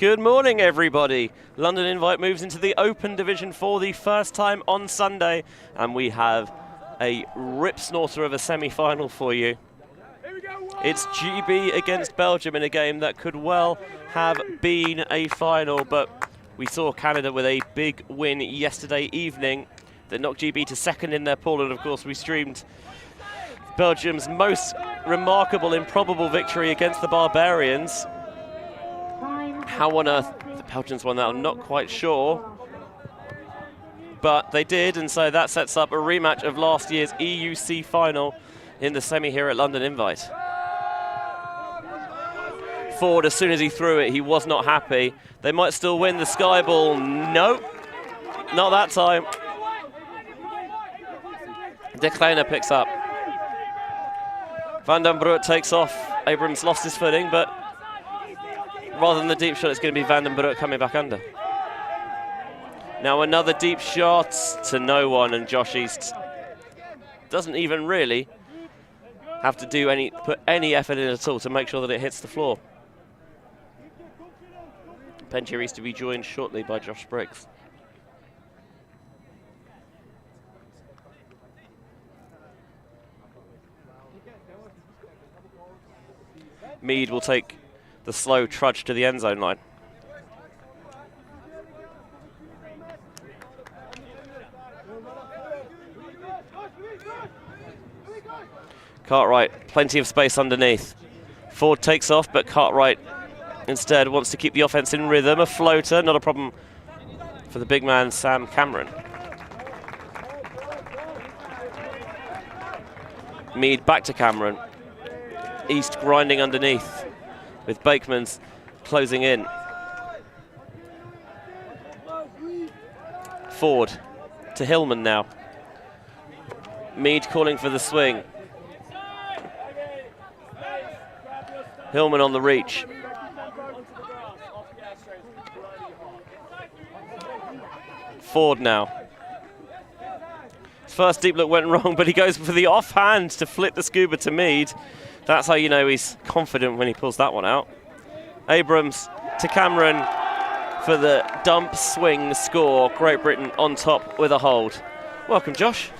Good morning, everybody. London Invite moves into the Open Division for the first time on Sunday, and we have a rip snorter of a semi-final for you. It's GB against Belgium in a game that could well have been a final, but we saw Canada with a big win yesterday evening that knocked GB to second in their pool, and of course we streamed Belgium's most remarkable, improbable victory against the Barbarians. How on earth the Belgians won that, I'm not quite sure. But they did, and so that sets up a rematch of last year's EUC final in the semi here at London Invite. Ford, as soon as he threw it, he was not happy. They might still win the sky ball. Nope, not that time. De Kleiner picks up. Van den Broek takes off. Abrams lost his footing, but rather than the deep shot, it's going to be Van den Broek coming back under. Now another deep shot to no one, and Josh East doesn't even really have to put any effort in at all to make sure that it hits the floor. Penchier is to be joined shortly by Josh Briggs. Mead will take the slow trudge to the end zone line. Cartwright, plenty of space underneath. Ford takes off, but Cartwright instead wants to keep the offense in rhythm. A floater, not a problem for the big man, Sam Cameron. Mead back to Cameron. East grinding underneath, with Bakeman's closing in. Ford to Hillman now. Mead calling for the swing. Hillman on the reach. Ford now. His first deep look went wrong, but he goes for the offhand to flip the scuba to Mead. That's how you know he's confident when he pulls that one out. Abrams to Cameron for the dump swing score. Great Britain on top with a hold. Welcome, Josh.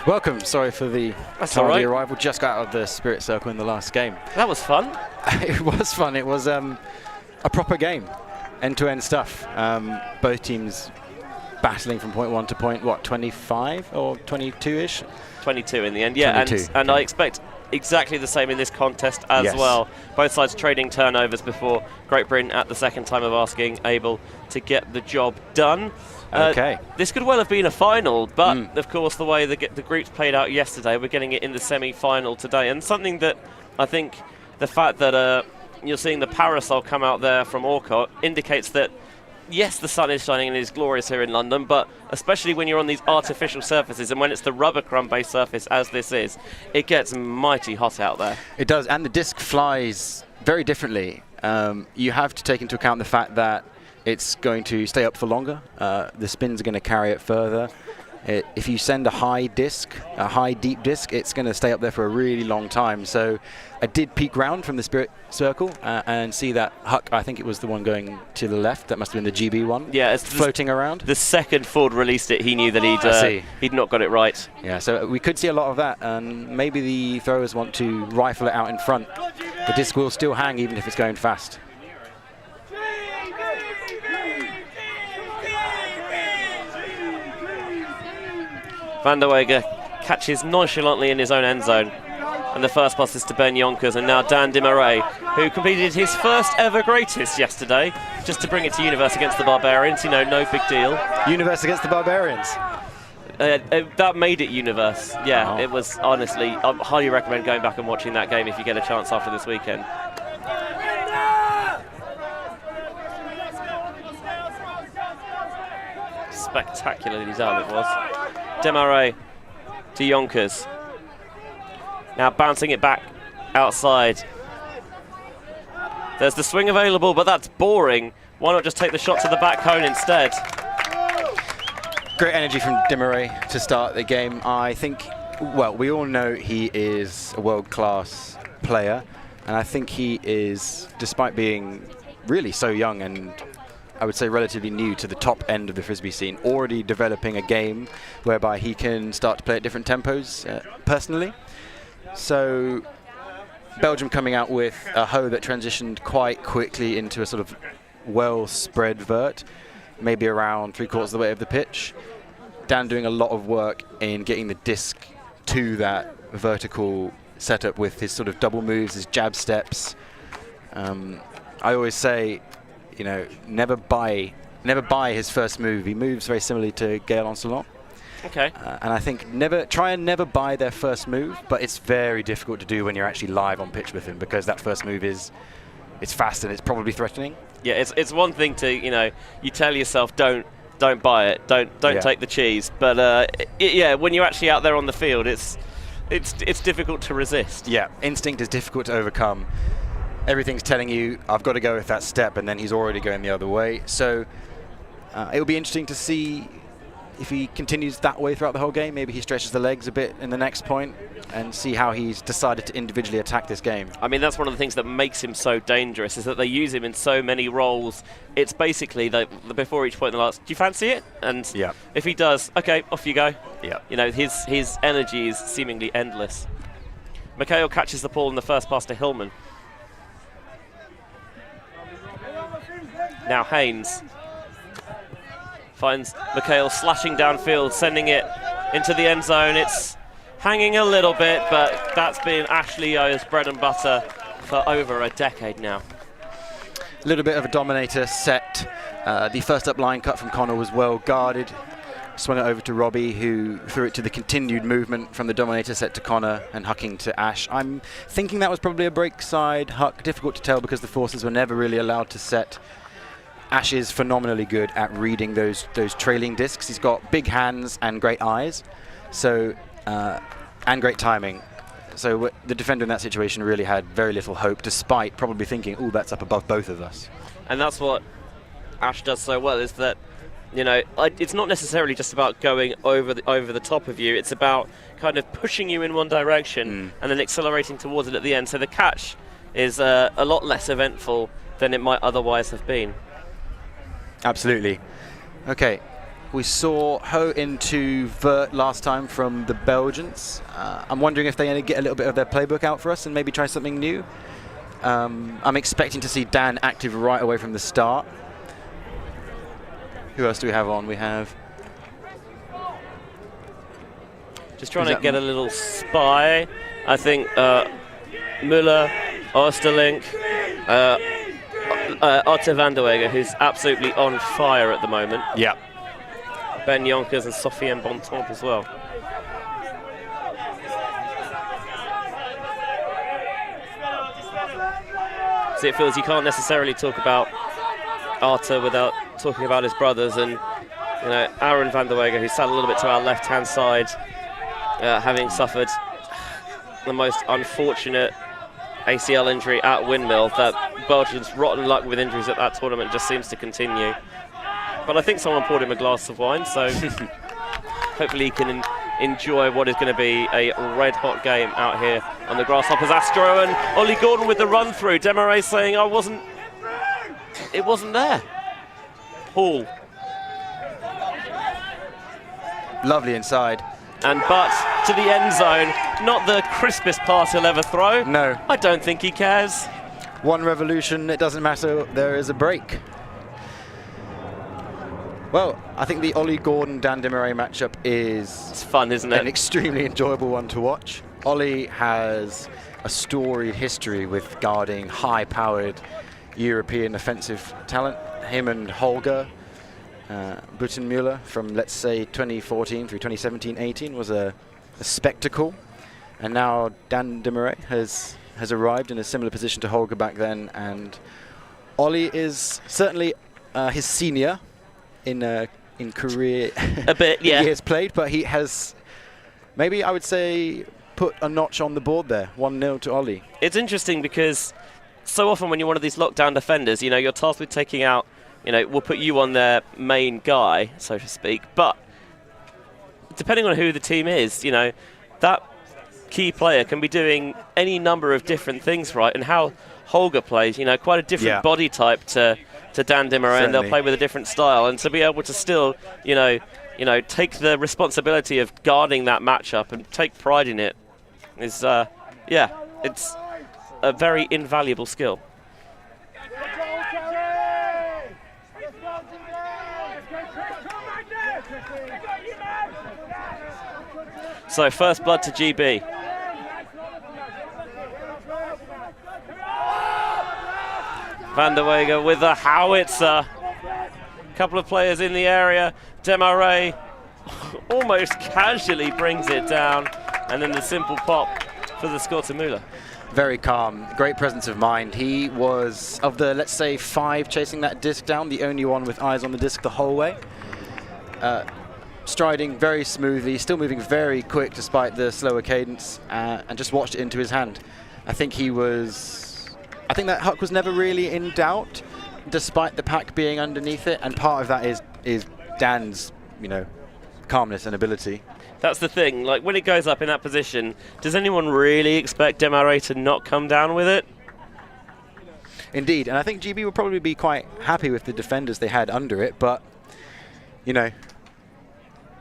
Welcome. Sorry for the tardy arrival. Just got out of the Spirit Circle in the last game. That was fun. It was fun. It was a proper game. End-to-end stuff. Both teams battling from point 1 to point, 25 or 22-ish? 22 in the end, yeah. 22. And I expect exactly the same in this contest as well. Both sides trading turnovers before Great Britain at the second time of asking, able to get the job done. This could well have been a final, but of course the way the groups played out yesterday, we're getting it in the semi-final today. And something that I think the fact that you're seeing the parasol come out there from Orcott indicates that yes, the sun is shining and it is glorious here in London, but especially when you're on these artificial surfaces and when it's the rubber crumb-based surface as this is, it gets mighty hot out there. It does, and the disc flies very differently. You have to take into account the fact that it's going to stay up for longer. The spins are going to carry it further. If you send a high disc, a high deep disc, it's going to stay up there for a really long time. So I did peek round from the Spirit Circle and see that Huck, I think it was the one going to the left, that must have been the GB one. Yeah, it's floating around. The second Ford released it, he knew that he'd not got it right. Yeah, so we could see a lot of that, and maybe the throwers want to rifle it out in front. The disc will still hang even if it's going fast. Van der Weger catches nonchalantly in his own end zone. And the first pass is to Ben Yonkers, and now Dan Dimaray, who completed his first ever greatest yesterday, just to bring it to Universe against the Barbarians. You know, no big deal. Universe against the Barbarians? That made it Universe. Yeah, It was, honestly, I highly recommend going back and watching that game if you get a chance after this weekend. Spectacularly done it was. Demaray to Yonkers. Now bouncing it back outside. There's the swing available, but that's boring. Why not just take the shot to the back cone instead? Great energy from Demaray to start the game. I think, well, we all know he is a world-class player, and I think he is, despite being really so young and I would say, relatively new to the top end of the Frisbee scene, already developing a game whereby he can start to play at different tempos personally. So Belgium coming out with a hoe that transitioned quite quickly into a sort of well-spread vert, maybe around 3/4 of the way of the pitch. Dan doing a lot of work in getting the disc to that vertical setup with his sort of double moves, his jab steps. I always say, never buy his first move. He moves very similarly to Gaël Ancelot. Okay. And I think never buy their first move, but it's very difficult to do when you're actually live on pitch with him, because that first move it's fast and it's probably threatening. Yeah, it's one thing to, you tell yourself don't buy it, don't take the cheese, but when you're actually out there on the field, it's difficult to resist. Yeah, instinct is difficult to overcome. Everything's telling you, I've got to go with that step, and then he's already going the other way. So it'll be interesting to see if he continues that way throughout the whole game. Maybe he stretches the legs a bit in the next point and see how he's decided to individually attack this game. I mean, that's one of the things that makes him so dangerous, is that they use him in so many roles. It's basically before each point in the last, do you fancy it? And if he does, okay, off you go. Yeah. His energy is seemingly endless. Mikhail catches the ball in the first pass to Hillman. Now Haynes finds Mikhail slashing downfield, sending it into the end zone. It's hanging a little bit, but that's been Ashley O's bread and butter for over a decade now. A little bit of a dominator set. The first up line cut from Connor was well guarded. Swung it over to Robbie, who threw it to the continued movement from the dominator set to Connor and hucking to Ash. I'm thinking that was probably a break side huck. Difficult to tell because the forces were never really allowed to set. Ash is phenomenally good at reading those trailing discs. He's got big hands and great eyes, and great timing. So the defender in that situation really had very little hope, despite probably thinking, "Oh, that's up above both of us." And that's what Ash does so well, is that it's not necessarily just about going over the top of you. It's about kind of pushing you in one direction and then accelerating towards it at the end. So the catch is a lot less eventful than it might otherwise have been. Absolutely. Okay, we saw hoe into vert last time from the Belgians. I'm wondering if they get a little bit of their playbook out for us and maybe try something new. I'm expecting to see Dan active right away from the start. Who else do we have on? We have... Just trying to get a little spy. I think Müller, Oosterlink, Otto van der Wege, who's absolutely on fire at the moment. Yeah. Ben Yonkers and Sophie Bontemps as well. So it feels you can't necessarily talk about Arta without talking about his brothers, and Aaron van der Wege, who sat a little bit to our left-hand side, having suffered the most unfortunate ACL injury at Windmill. That Belgium's rotten luck with injuries at that tournament just seems to continue. But I think someone poured him a glass of wine, so hopefully he can enjoy what is going to be a red-hot game out here on the Grasshoppers. Astro and Ollie Gordon with the run-through. Demarais saying, it wasn't there. Hall. Lovely inside. And but to the end zone, not the crispest pass he'll ever throw. No. I don't think he cares. One revolution, it doesn't matter, there is a break. Well, I think the Ollie Gordon-Dan Demarais matchup It's fun, isn't it? an extremely enjoyable one to watch. Ollie has a storied history with guarding high-powered European offensive talent. Him and Holger Buttenmüller from, let's say, 2014 through 2017-18 was a spectacle. And now Dan Demarais has arrived in a similar position to Holger back then. And Ollie is certainly his senior in career. A bit, yeah. He has played, but he has, maybe I would say, put a notch on the board there. 1-0 to Ollie. It's interesting because so often when you're one of these lockdown defenders, you're tasked with taking out, we'll put you on their main guy, so to speak. But depending on who the team is, that key player can be doing any number of different things, right? And how Holger plays, quite a different body type to Dan Dimmer, and they'll play with a different style. And to be able to still, take the responsibility of guarding that matchup and take pride in it is, it's a very invaluable skill. So first blood to GB. Van der Wege with a howitzer. Couple of players in the area. Demarais almost casually brings it down, and then the simple pop for the score to Müller. Very calm, great presence of mind. He was, of the, let's say, 5 chasing that disc down, the only one with eyes on the disc the whole way. Striding very smoothly, still moving very quick despite the slower cadence, and just watched it into his hand. I think that Huck was never really in doubt, despite the pack being underneath it, and part of that is Dan's, calmness and ability. That's the thing, like when it goes up in that position, does anyone really expect Demarais to not come down with it? Indeed, and I think GB will probably be quite happy with the defenders they had under it, but,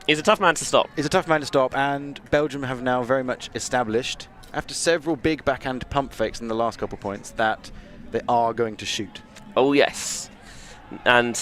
he's a tough man to stop. He's a tough man to stop, and Belgium have now very much established, after several big backhand pump fakes in the last couple points, that they are going to shoot. Oh, yes. And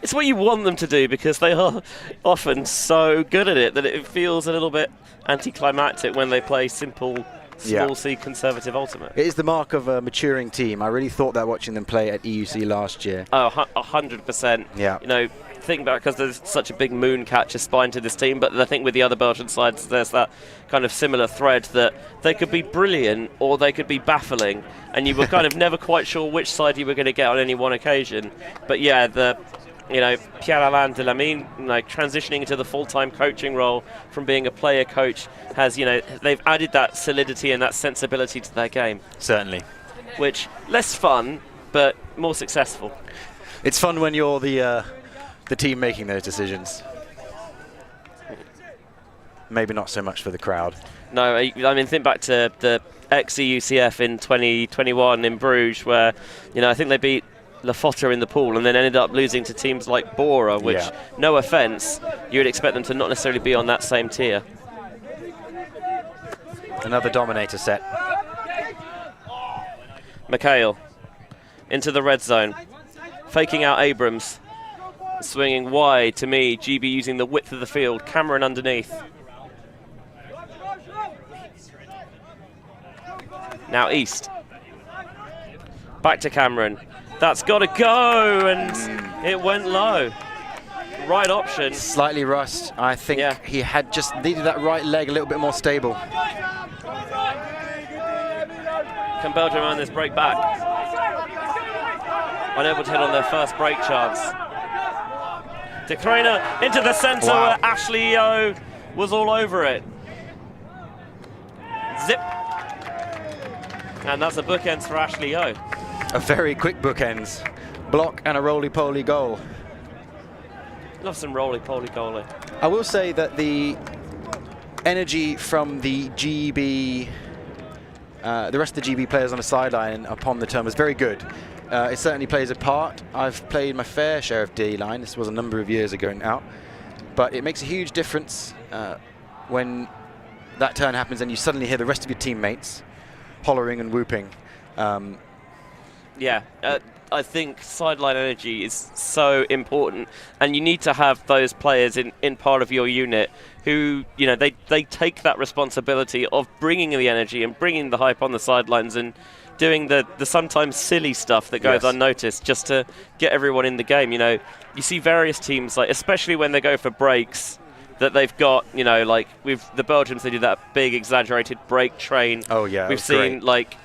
it's what you want them to do, because they are often so good at it that it feels a little bit anticlimactic when they play simple, small C conservative ultimate. It is the mark of a maturing team. I really thought that watching them play at EUC last year. Oh, 100%. Yeah. Think back, because there's such a big moon catcher spine to this team, but I think with the other Belgian sides there's that kind of similar thread that they could be brilliant or they could be baffling, and you were kind of never quite sure which side you were going to get on any one occasion. But yeah, Pierre-Alain Delamine, transitioning into the full-time coaching role from being a player coach has, they've added that solidity and that sensibility to their game. Certainly. Which, less fun, but more successful. It's fun when you're the team making those decisions. Maybe not so much for the crowd. No, I mean, think back to the ex-EUCF in 2021 in Bruges, where, I think they beat Le Fotter in the pool and then ended up losing to teams like Bora, which, no offence, you would expect them to not necessarily be on that same tier. Another dominator set. Mikhail into the red zone, faking out Abrams. Swinging wide to me, GB using the width of the field, Cameron underneath. Now East. Back to Cameron. That's got to go, and it went low. Right option. Slightly rust. I think he had just needed that right leg a little bit more stable. Can Belgium earn this break back? Unable to hit on their first break chance. De Krainer into the centre where Ashley Yo was all over it. Zip. And that's a bookends for Ashley Yo. A very quick bookends. Block and a roly-poly goal. Love some roly-poly goalie. I will say that the energy from the GB, the rest of the GB players on the sideline upon the turn was very good. It certainly plays a part. I've played my fair share of D-line. This was a number of years ago now. But it makes a huge difference when that turn happens and you suddenly hear the rest of your teammates hollering and whooping. I think sideline energy is so important, and you need to have those players in part of your unit who, they take that responsibility of bringing the energy and bringing the hype on the sidelines and doing the sometimes silly stuff that goes unnoticed just to get everyone in the game. You see various teams, like especially when they go for breaks, that they've got, like with the Belgians, they do that big exaggerated break train. Oh yeah, we've seen great.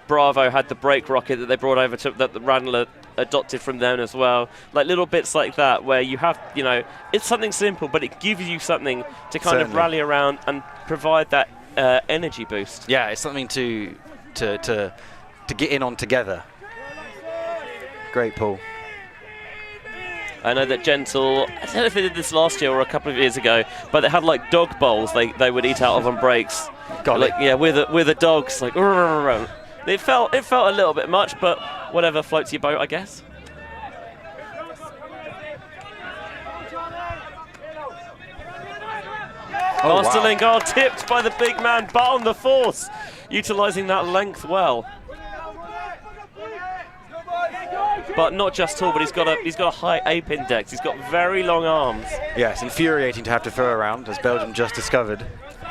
Bravo had the break rocket that they brought over to that the Randall adopted from them as well. Like little bits like that where you have, it's something simple, but it gives you something to kind of rally around and provide that energy boost. Yeah, it's something to get in on together. Great pull. I know that Gentle, I don't know if they did this last year or a couple of years ago, but they had like dog bowls they would eat out of on breaks. Got like, it. Yeah, with the dogs, like, It felt a little bit much, but whatever floats your boat, I guess. Oh, Osterling wow. tipped by the big man, but on the force, utilising that length well. But not just tall, but he's got a high ape index. He's got very long arms. Yes, infuriating to have to throw around, as Belgium just discovered.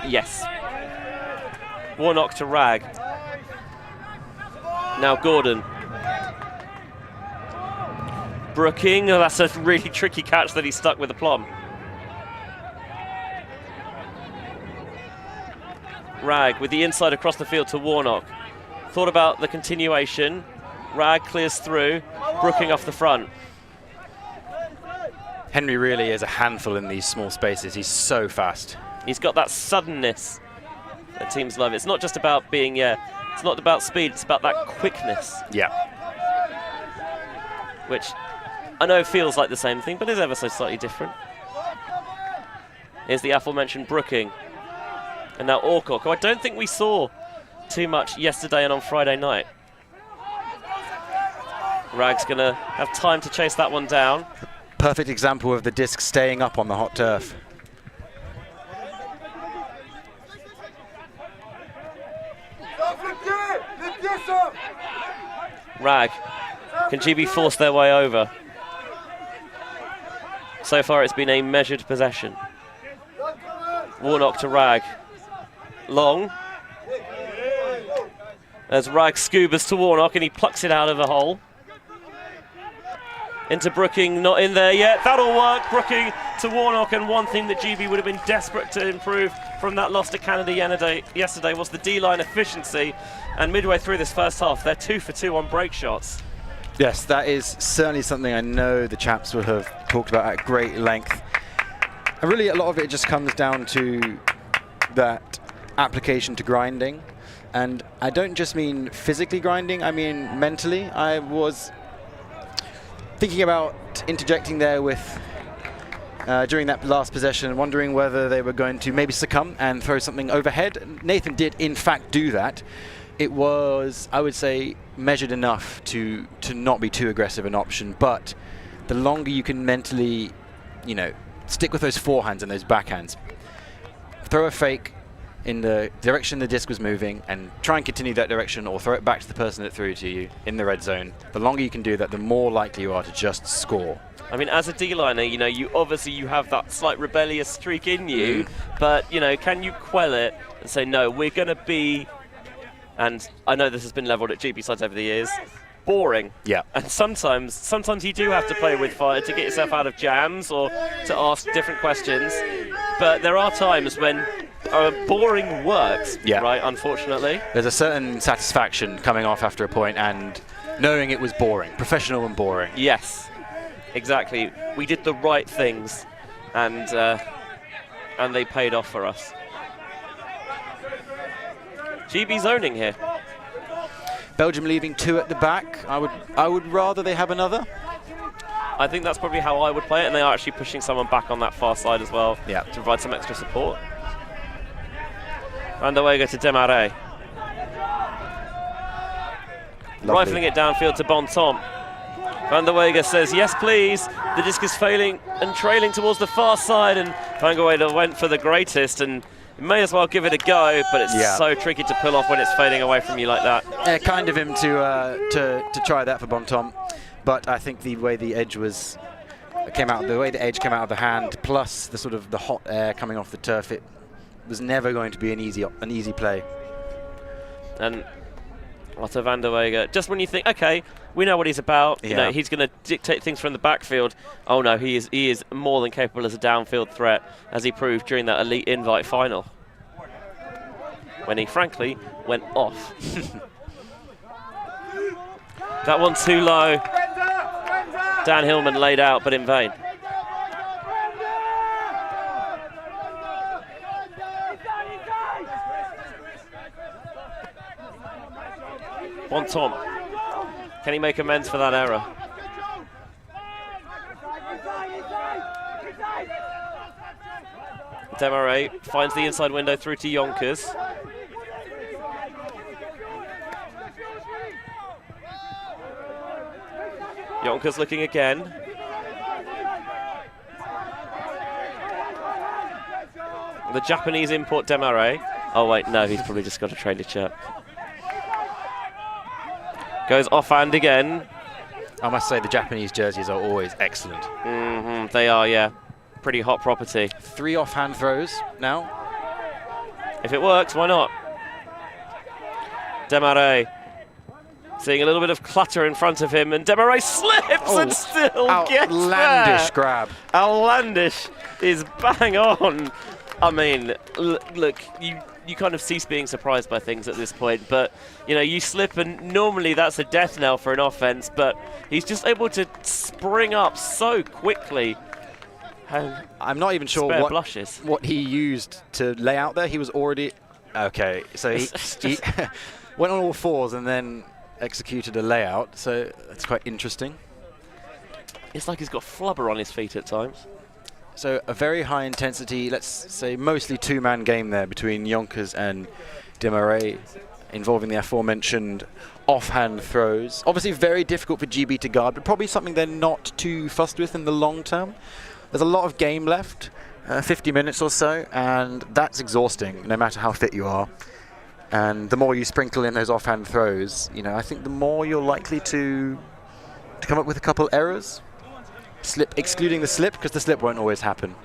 Yes. Warnock to Rag. Now Gordon. Brooking, oh, that's a really tricky catch that he stuck with the plum. Rag with the inside across the field to Warnock. Thought about the continuation. Rag clears through, Brooking off the front. Henry really is a handful in these small spaces. He's so fast. He's got that suddenness that teams love. It's not just about being, it's not about speed, it's about that quickness. Yeah. Which I know feels like the same thing, but is ever so slightly different. Here's the aforementioned Brooking. And now Orcock, who I don't think we saw too much yesterday and on Friday night. Rag's going to have time to chase that one down. Perfect example of the disc staying up on the hot turf. Rag. Can GB force their way over? So far it's been a measured possession. Warnock to Rag. Long. As Rag scubas to Warnock and he plucks it out of the hole. Into Brooking, not in there yet. That'll work. Brooking to Warnock, and one thing that GB would have been desperate to improve from that loss to Canada yesterday was the D-line efficiency. And midway through this first half, they're 2 for 2 on break shots. Yes, that is certainly something I know the chaps will have talked about at great length. And really, a lot of it just comes down to that application to grinding. And I don't just mean physically grinding, I mean mentally. I was thinking about interjecting there with during that last possession, wondering whether they were going to maybe succumb and throw something overhead. Nathan did, in fact, do that. It was, I would say, measured enough to not be too aggressive an option, but the longer you can mentally, stick with those forehands and those backhands, throw a fake in the direction the disc was moving and try and continue that direction, or throw it back to the person that threw it to you in the red zone. The longer you can do that, the more likely you are to just score. I mean, as a D-liner, you obviously have that slight rebellious streak in you, but, can you quell it and say, no, we're going to be, and I know this has been levelled at GB sides over the years, boring. Yeah. And sometimes you do have to play with fire to get yourself out of jams or to ask different questions, but there are times when boring works, right, unfortunately. There's a certain satisfaction coming off after a point and knowing it was boring, professional and boring. Yes, exactly. We did the right things, and they paid off for us. GB zoning here. Belgium leaving 2 at the back. I would rather they have another. I think that's probably how I would play it, and they are actually pushing someone back on that far side as well to provide some extra support. Van der Weyga to Desmarais. Rifling it downfield to Bontemps. Van der Weyga says, yes, please. The disc is failing and trailing towards the far side, and Van der Weyga went for the greatest, and may as well give it a go, but it's so tricky to pull off when it's fading away from you like that. Yeah, kind of him to try that for Bontemps, but I think the way the edge came out of the hand, plus the sort of the hot air coming off the turf, it was never going to be an easy play. And Otto van der Weyga, just when you think, okay, we know what he's about, he's going to dictate things from the backfield. Oh no, he is more than capable as a downfield threat, as he proved during that Elite Invite final, when he frankly went off. That one too low. Dan Hillman laid out, but in vain. Bontemps, can he make amends for that error? Desmarais finds the inside window through to Yonkers. Yonkers looking again. The Japanese import Demarais. Oh wait, no, he's probably just got a trained shirt. Goes offhand again. I must say the Japanese jerseys are always excellent. They are, yeah. Pretty hot property. 3 offhand throws now. If it works, why not? Demarais seeing a little bit of clutter in front of him, and Demarais slips and still gets there. Outlandish grab. Outlandish is bang on. I mean, look, you kind of cease being surprised by things at this point, but you know, you slip and normally that's a death knell for an offense, but he's just able to spring up so quickly. I'm not even sure what he used to lay out there. He was already okay, so he went on all fours and then executed a layout, so that's quite interesting. It's like he's got flubber on his feet at times. So a very high intensity, let's say mostly 2-man game there between Yonkers and Demarais, involving the aforementioned offhand throws. Obviously very difficult for GB to guard, but probably something they're not too fussed with in the long term. There's a lot of game left, 50 minutes or so, and that's exhausting no matter how fit you are. And the more you sprinkle in those offhand throws, you know, I think the more you're likely to come up with a couple errors. Slip, excluding the slip, because the slip won't always happen.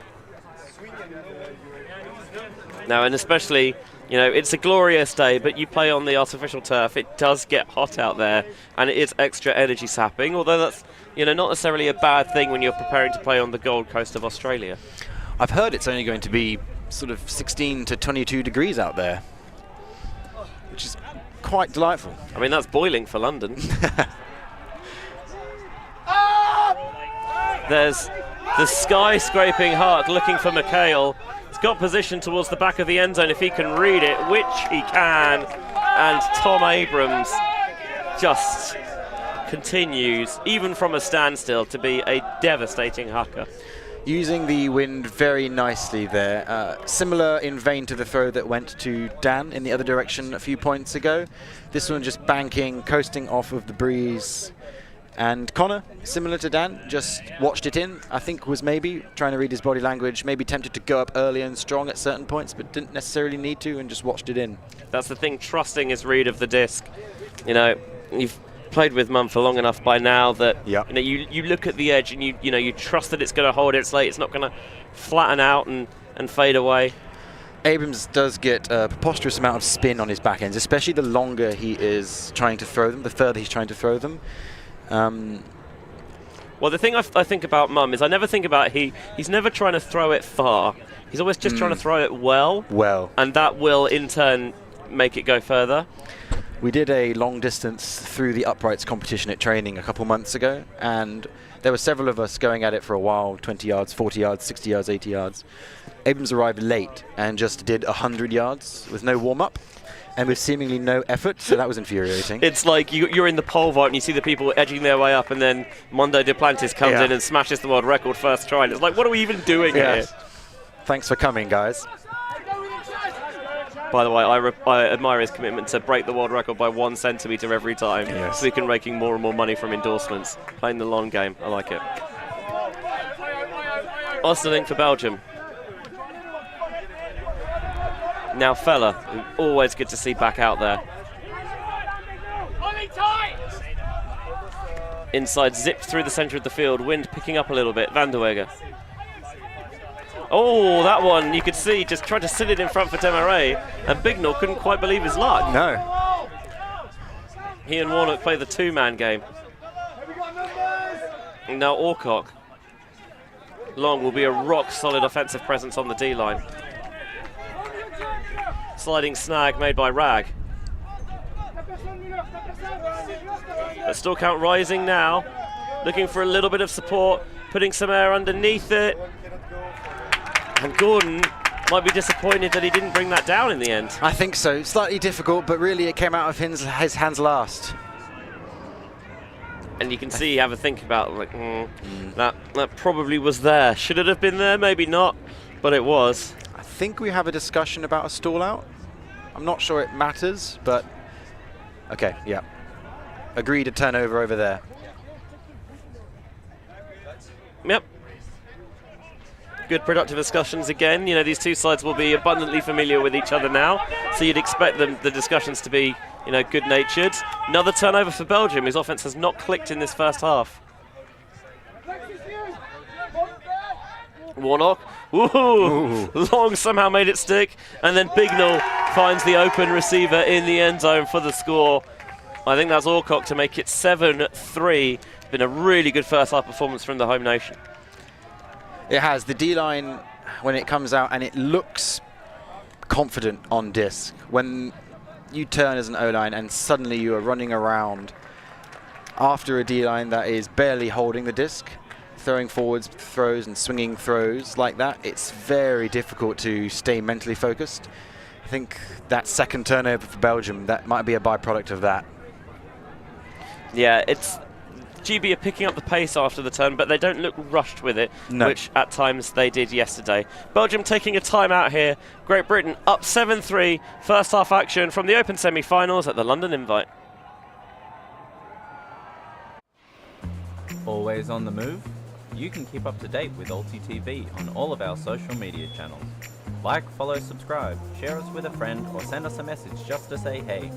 Now, and especially, you know, it's a glorious day, but you play on the artificial turf, it does get hot out there, and it is extra energy sapping, although that's, you know, not necessarily a bad thing when you're preparing to play on the Gold Coast of Australia. I've heard it's only going to be sort of 16 to 22 degrees out there, which is quite delightful. I mean, that's boiling for London. There's the sky-scraping Hart looking for McHale. He's got position towards the back of the end zone if he can read it, which he can. And Tom Abrams just continues, even from a standstill, to be a devastating hooker. Using the wind very nicely there. Similar in vein to the throw that went to Dan in the other direction a few points ago. This one just banking, coasting off of the breeze. And Connor, similar to Dan, just watched it in. I think was maybe trying to read his body language, maybe tempted to go up early and strong at certain points, but didn't necessarily need to, and just watched it in. That's the thing, trusting his read of the disc. You know, you've played with Mum for long enough by now that you know, you look at the edge and you trust that it's going to hold its late. It's not going to flatten out and fade away. Abrams does get a preposterous amount of spin on his back ends, especially the longer he is trying to throw them, the further he's trying to throw them. Well, the thing I think about Mum is I never think about he's never trying to throw it far. He's always just trying to throw it well. And that will, in turn, make it go further. We did a long distance through the uprights competition at training a couple months ago, and there were several of us going at it for a while, 20 yards, 40 yards, 60 yards, 80 yards. Abrams arrived late and just did 100 yards with no warm-up. And with seemingly no effort, so that was infuriating. It's like you're in the pole vault and you see the people edging their way up, and then Mondo Duplantis comes in and smashes the world record first try. And it's like, what are we even doing here? Thanks for coming, guys. By the way, I admire his commitment to break the world record by 1 centimetre every time, so he can raking more and more money from endorsements. Playing the long game, I like it. Osterling for Belgium. Now Fowler, always good to see back out there. Inside, zipped through the centre of the field, wind picking up a little bit. Van der Weger. Oh, that one, you could see, just tried to sit it in front for Demarais, and Bignall couldn't quite believe his luck. No. He and Warnock play the 2-man game. And now Orcock. Long will be a rock-solid offensive presence on the D-line. Sliding snag made by Rag. But still count rising now. Looking for a little bit of support, putting some air underneath it. And Gordon might be disappointed that he didn't bring that down in the end. I think so. Slightly difficult, but really it came out of his hands last. And you can see, have a think about, like, that probably was there. Should it have been there? Maybe not, but it was. I think we have a discussion about a stall out. I'm not sure it matters, but okay, yeah. Agreed to turnover over there. Yep. Good productive discussions again. You know, these two sides will be abundantly familiar with each other now, so you'd expect the discussions to be, you know, good-natured. Another turnover for Belgium, whose offense has not clicked in this first half. Warnock, ooh. Long somehow made it stick, and then Bignell finds the open receiver in the end zone for the score. I think that's Alcock to make it 7-3. Been a really good first half performance from the home nation. It has. The D-line, when it comes out and it looks confident on disc, when you turn as an O-line and suddenly you are running around after a D-line that is barely holding the disc, throwing forwards throws and swinging throws like that, it's very difficult to stay mentally focused. I think that second turnover for Belgium, that might be a byproduct of that. Yeah, it's GB are picking up the pace after the turn, but they don't look rushed with it, which at times they did yesterday. Belgium taking a timeout here. Great Britain up 7-3. First half action from the Open semi-finals at the London Invite. Always on the move? You can keep up to date with ULTI.TV on all of our social media channels. Like, follow, subscribe, share us with a friend, or send us a message just to say hey.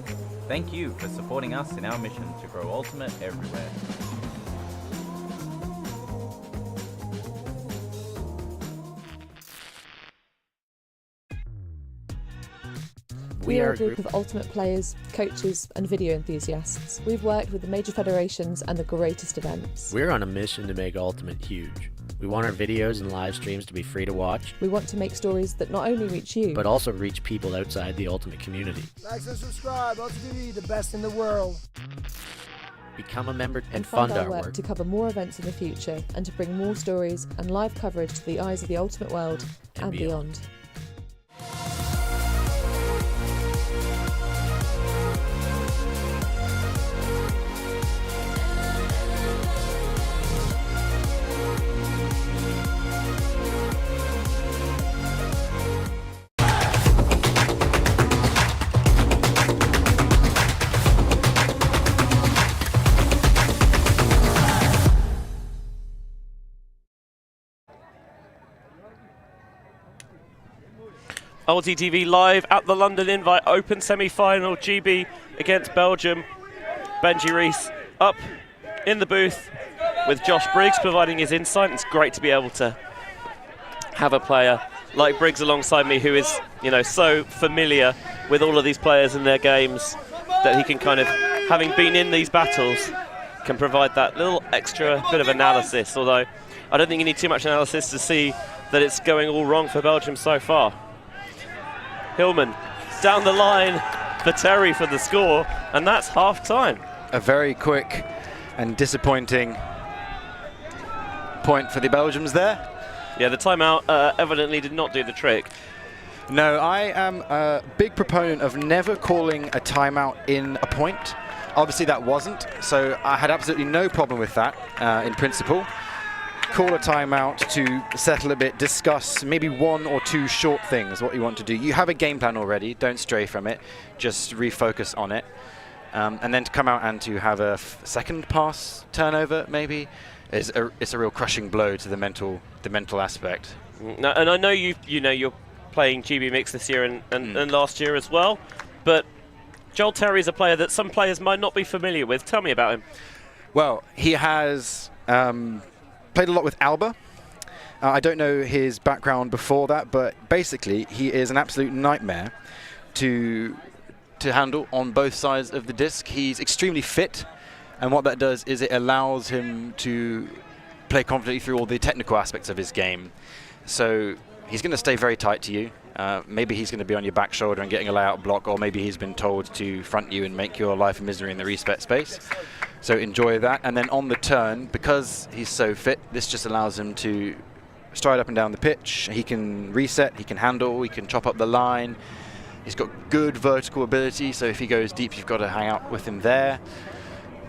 Thank you for supporting us in our mission to grow Ultimate everywhere. We are a group of Ultimate players, coaches and video enthusiasts. We've worked with the major federations and the greatest events. We're on a mission to make Ultimate huge. We want our videos and live streams to be free to watch. We want to make stories that not only reach you, but also reach people outside the Ultimate community. Like and subscribe, ULTI.TV, the best in the world. Become a member and fund our work to cover more events in the future and to bring more stories and live coverage to the eyes of the Ultimate world and beyond. ULTI.TV live at the London Invite Open semi-final. GB against Belgium. Benji Rees up in the booth with Josh Briggs providing his insight. It's great to be able to have a player like Briggs alongside me who is, you know, so familiar with all of these players and their games that he can kind of, having been in these battles, can provide that little extra bit of analysis. Although I don't think you need too much analysis to see that it's going all wrong for Belgium so far. Hillman down the line for Terry for the score, and that's half-time. A very quick and disappointing point for the Belgians there. Yeah, the timeout evidently did not do the trick. No, I am a big proponent of never calling a timeout in a point. Obviously that wasn't, so I had absolutely no problem with that in principle. Call a timeout to settle a bit, discuss maybe one or two short things, what you want to do. You have a game plan already, don't stray from it, just refocus on it. And then to come out and to have a second pass turnover maybe, it's a real crushing blow to the mental aspect. Now, and I know you're playing GB Mix this year and last year as well, but Joel Terry is a player that some players might not be familiar with. Tell me about him. Well, he has played a lot with Alba. I don't know his background before that, but basically he is an absolute nightmare to handle on both sides of the disc. He's extremely fit, and what that does is it allows him to play confidently through all the technical aspects of his game. So he's going to stay very tight to you. Maybe he's going to be on your back shoulder and getting a layout block, or maybe he's been told to front you and make your life a misery in the reset space. So enjoy that. And then on the turn, because he's so fit, this just allows him to stride up and down the pitch. He can reset, he can handle, he can chop up the line. He's got good vertical ability, so if he goes deep, you've got to hang out with him there.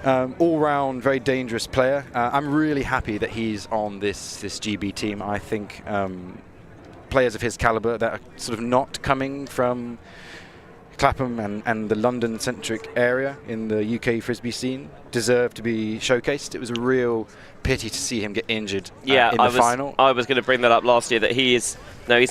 All-round, very dangerous player. I'm really happy that he's on this GB team. I think players of his caliber that are sort of not coming from Clapham and the London-centric area in the UK Frisbee scene deserve to be showcased. It was a real pity to see him get injured in the final. I was going to bring that up last year, that he's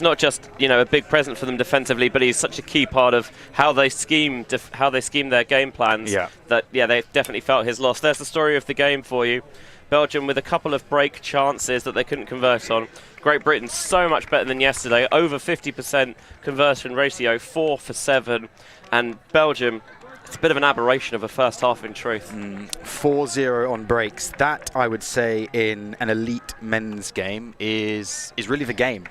not just a big presence for them defensively, but he's such a key part of how they scheme their game plans. Yeah. They definitely felt his loss. There's the story of the game for you. Belgium with a couple of break chances that they couldn't convert on. Great Britain so much better than yesterday, over 50% conversion ratio, 4 for 7, and Belgium, it's a bit of an aberration of a first half in truth. 4-0 on breaks. That, I would say, in an elite men's game is really the game.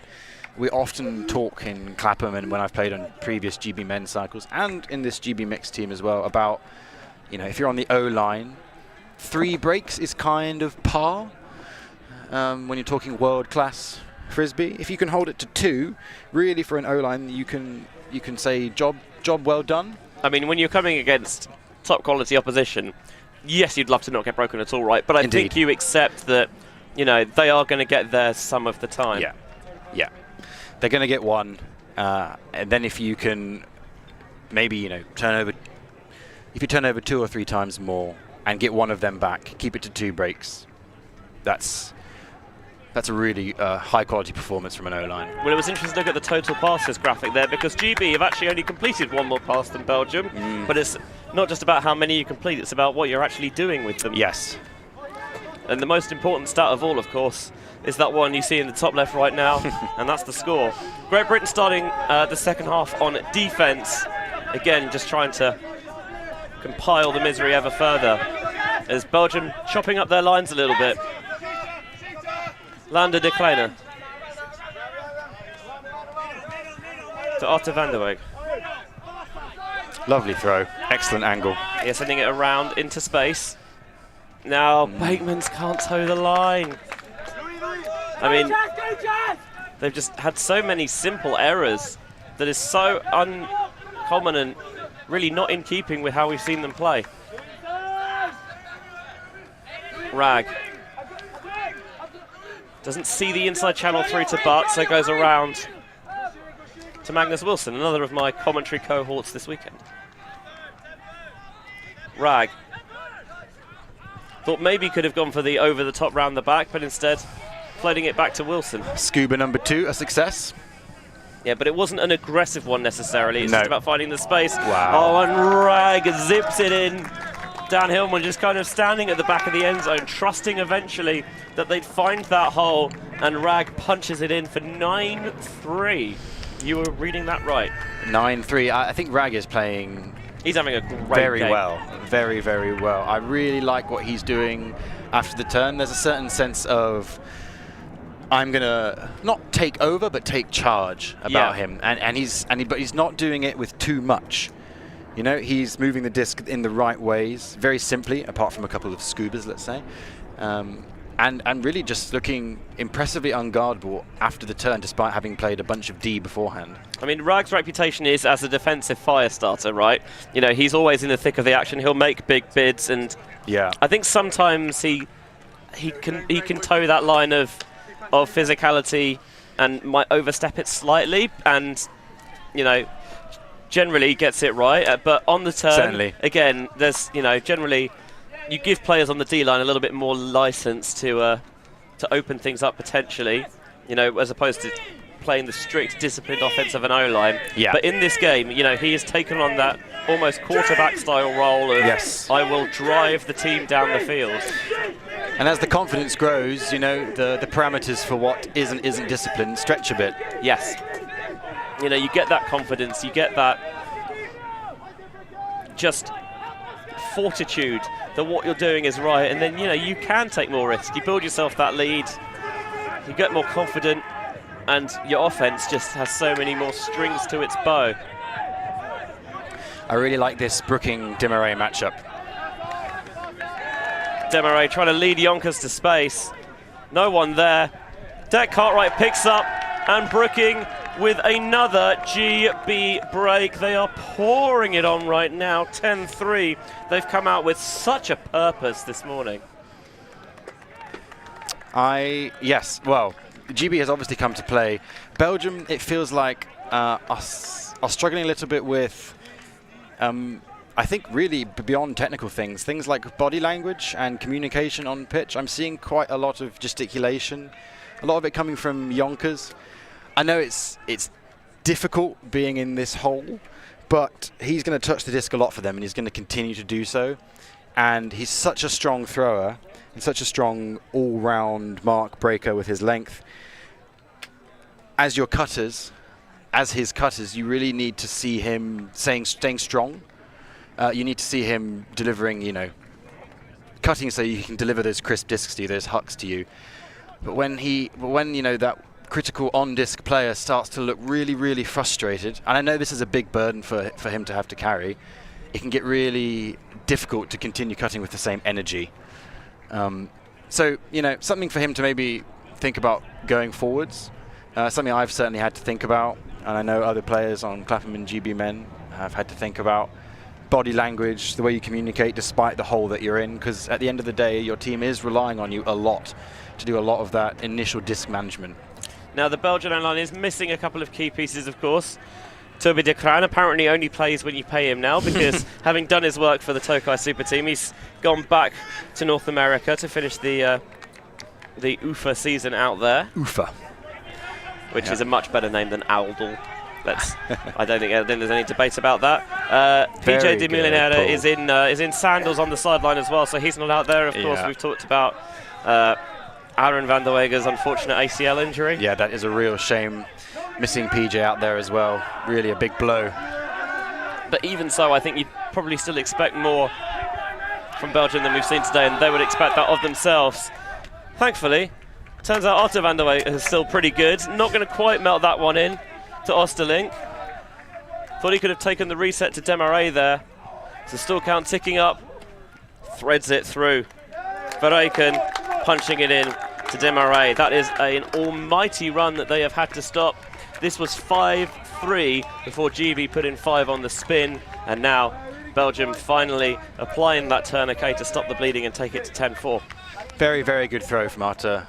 We often talk in Clapham, and when I've played on previous GB men's cycles and in this GB mixed team as well, about if you're on the O-line, 3 breaks is kind of par when you're talking world-class Frisbee. If you can hold it to 2, really for an O-line, you can say job well done. I mean, when you're coming against top-quality opposition, yes, you'd love to not get broken at all, right? But I think you accept that, they are going to get there some of the time. Yeah. They're going to get one, and then if you can maybe, turn over 2 or 3 times more and get one of them back, keep it to 2 breaks, that's a really high-quality performance from an O-line. Well, it was interesting to look at the total passes graphic there, because GB have actually only completed 1 more pass than Belgium, but it's not just about how many you complete, it's about what you're actually doing with them. Yes. And the most important stat of all, of course, is that one you see in the top left right now, and that's the score. Great Britain starting the second half on defence. Again, just trying to compile the misery ever further, as Belgium chopping up their lines a little bit. Lander de Kleiner to Otto van der Weg. Lovely throw, excellent angle. Yeah, sending it around into space. Now Batemans can't toe the line. I mean, they've just had so many simple errors that is so uncommon and really not in keeping with how we've seen them play. Rag doesn't see the inside channel through to Butt, so goes around to Magnus Wilson, another of my commentary cohorts this weekend. Rag thought maybe could have gone for the over-the-top round the back, but instead floating it back to Wilson. Scuba number 2, a success. Yeah, but it wasn't an aggressive one necessarily. It's just about finding the space. Wow. Oh, and Rag zips it in. Dan Hillman just kind of standing at the back of the end zone, trusting eventually that they'd find that hole, and Rag punches it in for 9-3. You were reading that right. 9-3. I think Rag is playing... He's having a great very game. well. Very, very well. I really like what he's doing after the turn. There's a certain sense of... I'm gonna not take over, but take charge about him, but he's not doing it with too much. He's moving the disc in the right ways, very simply, apart from a couple of scubas, let's say, and really just looking impressively unguardable after the turn, despite having played a bunch of D beforehand. I mean, Rag's reputation is as a defensive fire starter, right? He's always in the thick of the action. He'll make big bids, and I think sometimes he can toe that line of physicality and might overstep it slightly, and generally gets it right, but on the turn, again, there's generally you give players on the D line a little bit more license to open things up potentially, as opposed to playing the strict disciplined offense of an O line. But in this game, he has taken on that almost quarterback style role of I will drive the team down the field. And as the confidence grows, the parameters for what is and isn't discipline stretch a bit. Yes. You get that confidence, you get that just fortitude that what you're doing is right, and then, you can take more risk. You build yourself that lead, you get more confident, and your offense just has so many more strings to its bow. I really like this Brooking-Demarais matchup. Demarais trying to lead Yonkers to space. No one there. Deck Cartwright picks up, and Brooking with another GB break. They are pouring it on right now, 10-3. They've come out with such a purpose this morning. Yes, well, GB has obviously come to play. Belgium, it feels like, are struggling a little bit with I think really beyond technical things like body language and communication on pitch, I'm seeing quite a lot of gesticulation, a lot of it coming from Yonkers. I know it's difficult being in this hole, but he's going to touch the disc a lot for them, and he's going to continue to do so. And he's such a strong thrower and such a strong all-round mark breaker with his length. As your cutters, as his cutters, you really need to see him staying strong. You need to see him delivering, cutting so you can deliver those crisp discs to you, those hucks to you. But when that critical on-disc player starts to look really, really frustrated, and I know this is a big burden for him to have to carry, it can get really difficult to continue cutting with the same energy. So, something for him to maybe think about going forwards. Something I've certainly had to think about, and I know other players on Clapham and GB Men have had to think about. Body language, the way you communicate despite the hole that you're in, because at the end of the day, your team is relying on you a lot to do a lot of that initial disc management. Now, the Belgian line is missing a couple of key pieces, of course. Toby de Kraan apparently only plays when you pay him now, because having done his work for the Tokai Super Team, he's gone back to North America to finish the UFA season out there. UFA. Which is a much better name than Aldel. I don't think there's any debate about that. PJ de Molinera is in sandals on the sideline as well, so he's not out there. Of course, we've talked about Aaron van der Wege's unfortunate ACL injury. Yeah, that is a real shame. Missing PJ out there as well. Really a big blow. But even so, I think you'd probably still expect more from Belgium than we've seen today, and they would expect that of themselves. Thankfully, turns out Otto van der Wege is still pretty good. Not going to quite melt that one in to Oosterlink. Thought he could have taken the reset to Demarais there. So still count ticking up. Threads it through. Verreken punching it in to Demarais. That is an almighty run that they have had to stop. This was 5-3 before GB put in 5 on the spin. And now Belgium finally applying that tourniquet to stop the bleeding and take it to 10-4. Very, very good throw from Otto.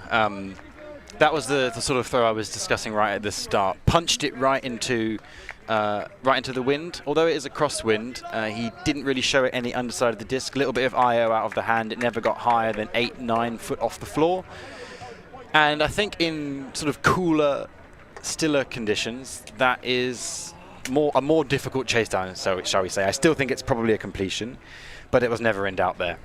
That was the sort of throw I was discussing right at the start. Punched it right into the wind. Although it is a crosswind, he didn't really show it any underside of the disc. A little bit of IO out of the hand. It never got higher than 8-9 foot off the floor. And I think in sort of cooler, stiller conditions, that is a more difficult chase down, so shall we say. I still think it's probably a completion, but it was never in doubt there.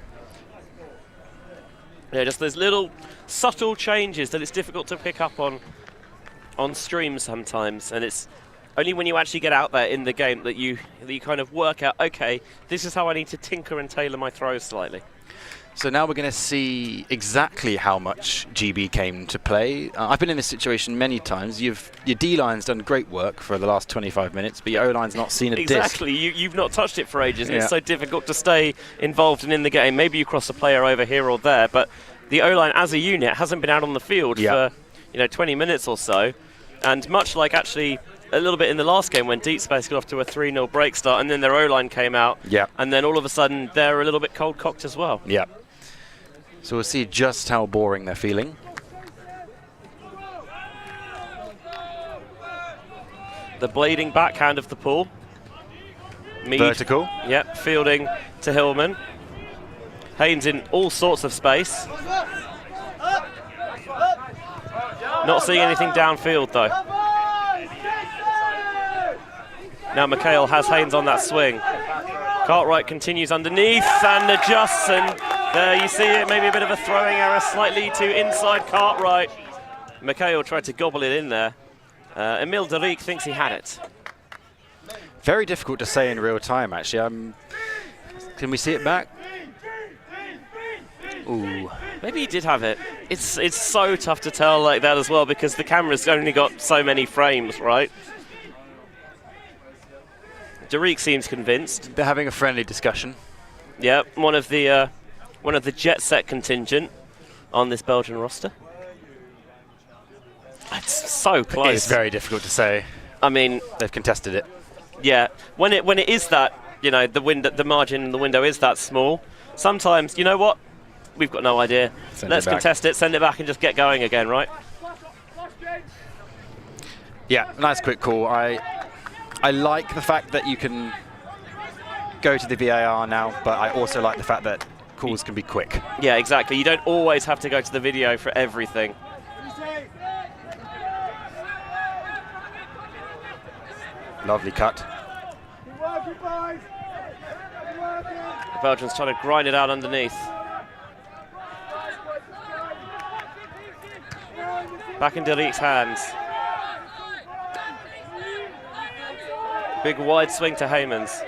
Yeah, just those little subtle changes that it's difficult to pick up on stream sometimes, and it's only when you actually get out there in the game that you kind of work out, okay, this is how I need to tinker and tailor my throws slightly. So now we're going to see exactly how much GB came to play. I've been in this situation many times. Your D-line's done great work for the last 25 minutes, but your O-line's not seen a disc. Exactly. You've not touched it for ages, and it's so difficult to stay involved and in the game. Maybe you cross a player over here or there, but the O-line as a unit hasn't been out on the field for 20 minutes or so. And much like actually a little bit in the last game when Deep Space got off to a 3-0 break start, and then their O-line came out, and then all of a sudden they're a little bit cold-cocked as well. Yeah. So we'll see just how boring they're feeling. The blading backhand of the pool. Mead, vertical. Yep, fielding to Hillman. Haynes in all sorts of space. Not seeing anything downfield though. Now McHale has Haynes on that swing. Cartwright continues underneath and adjusts, and there you see it, maybe a bit of a throwing error, slightly to inside Cartwright. McHale tried to gobble it in there. Emile Derick thinks he had it. Very difficult to say in real time, actually. Can we see it back? Ooh. Maybe he did have it. It's so tough to tell like that as well, because the camera's only got so many frames, right? Derick seems convinced. They're having a friendly discussion. Yeah, one of the jet set contingent on this Belgian roster. It's so close. It's very difficult to say. I mean, they've contested it. Yeah, when it is that, the margin in the window is that small. Sometimes, you know what? We've got no idea. Let's contest it, send it back, and just get going again, right? Yeah, nice quick call. I like the fact that you can go to the VAR now, but I also like the fact that calls can be quick. Yeah, exactly. You don't always have to go to the video for everything. Lovely cut. The Belgians trying to grind it out underneath. Back in Delik's hands. Big wide swing to Heymans.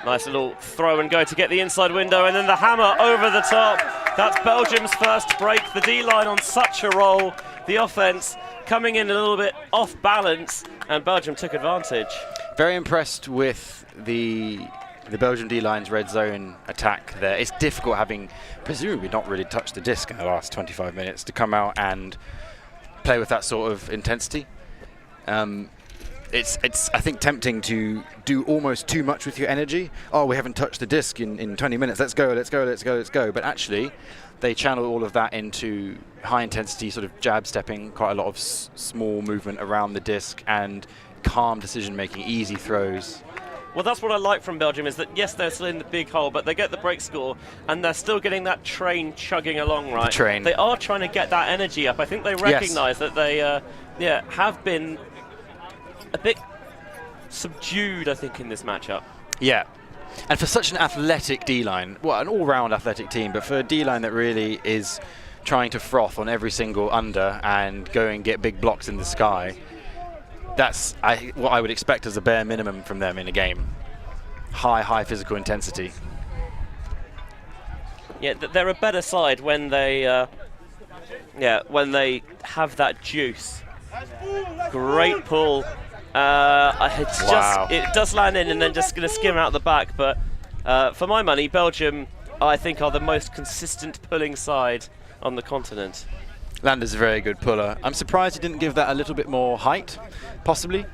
Nice little throw and go to get the inside window, and then the hammer over the top. That's Belgium's first break. The D-line on such a roll. The offense coming in a little bit off balance, and Belgium took advantage. Very impressed with the Belgian D-line's red zone attack there. It's difficult, having presumably not really touched the disc in the last 25 minutes, to come out and play with that sort of intensity. It's I think, tempting to do almost too much with your energy. Oh, we haven't touched the disc in 20 minutes. Let's go, let's go, let's go, let's go. But actually, they channel all of that into high intensity sort of jab stepping, quite a lot of small movement around the disc, and calm decision making, easy throws. Well, that's what I like from Belgium, is that, yes, they're still in the big hole, but they get the break score, and they're still getting that train chugging along, right? The train. They are trying to get that energy up. I think they recognise that they have been a bit subdued, I think, in this matchup. Yeah. And for such an athletic D-line, well, an all-round athletic team, but for a D-line that really is trying to froth on every single under and go and get big blocks in the sky, that's what I would expect as a bare minimum from them in a game. High physical intensity. Yeah, they're a better side when they have that juice. Great pull. It does land in and then just going to skim out the back, but for my money, Belgium, I think, are the most consistent pulling side on the continent. Lander's a very good puller. I'm surprised he didn't give that a little bit more height, possibly.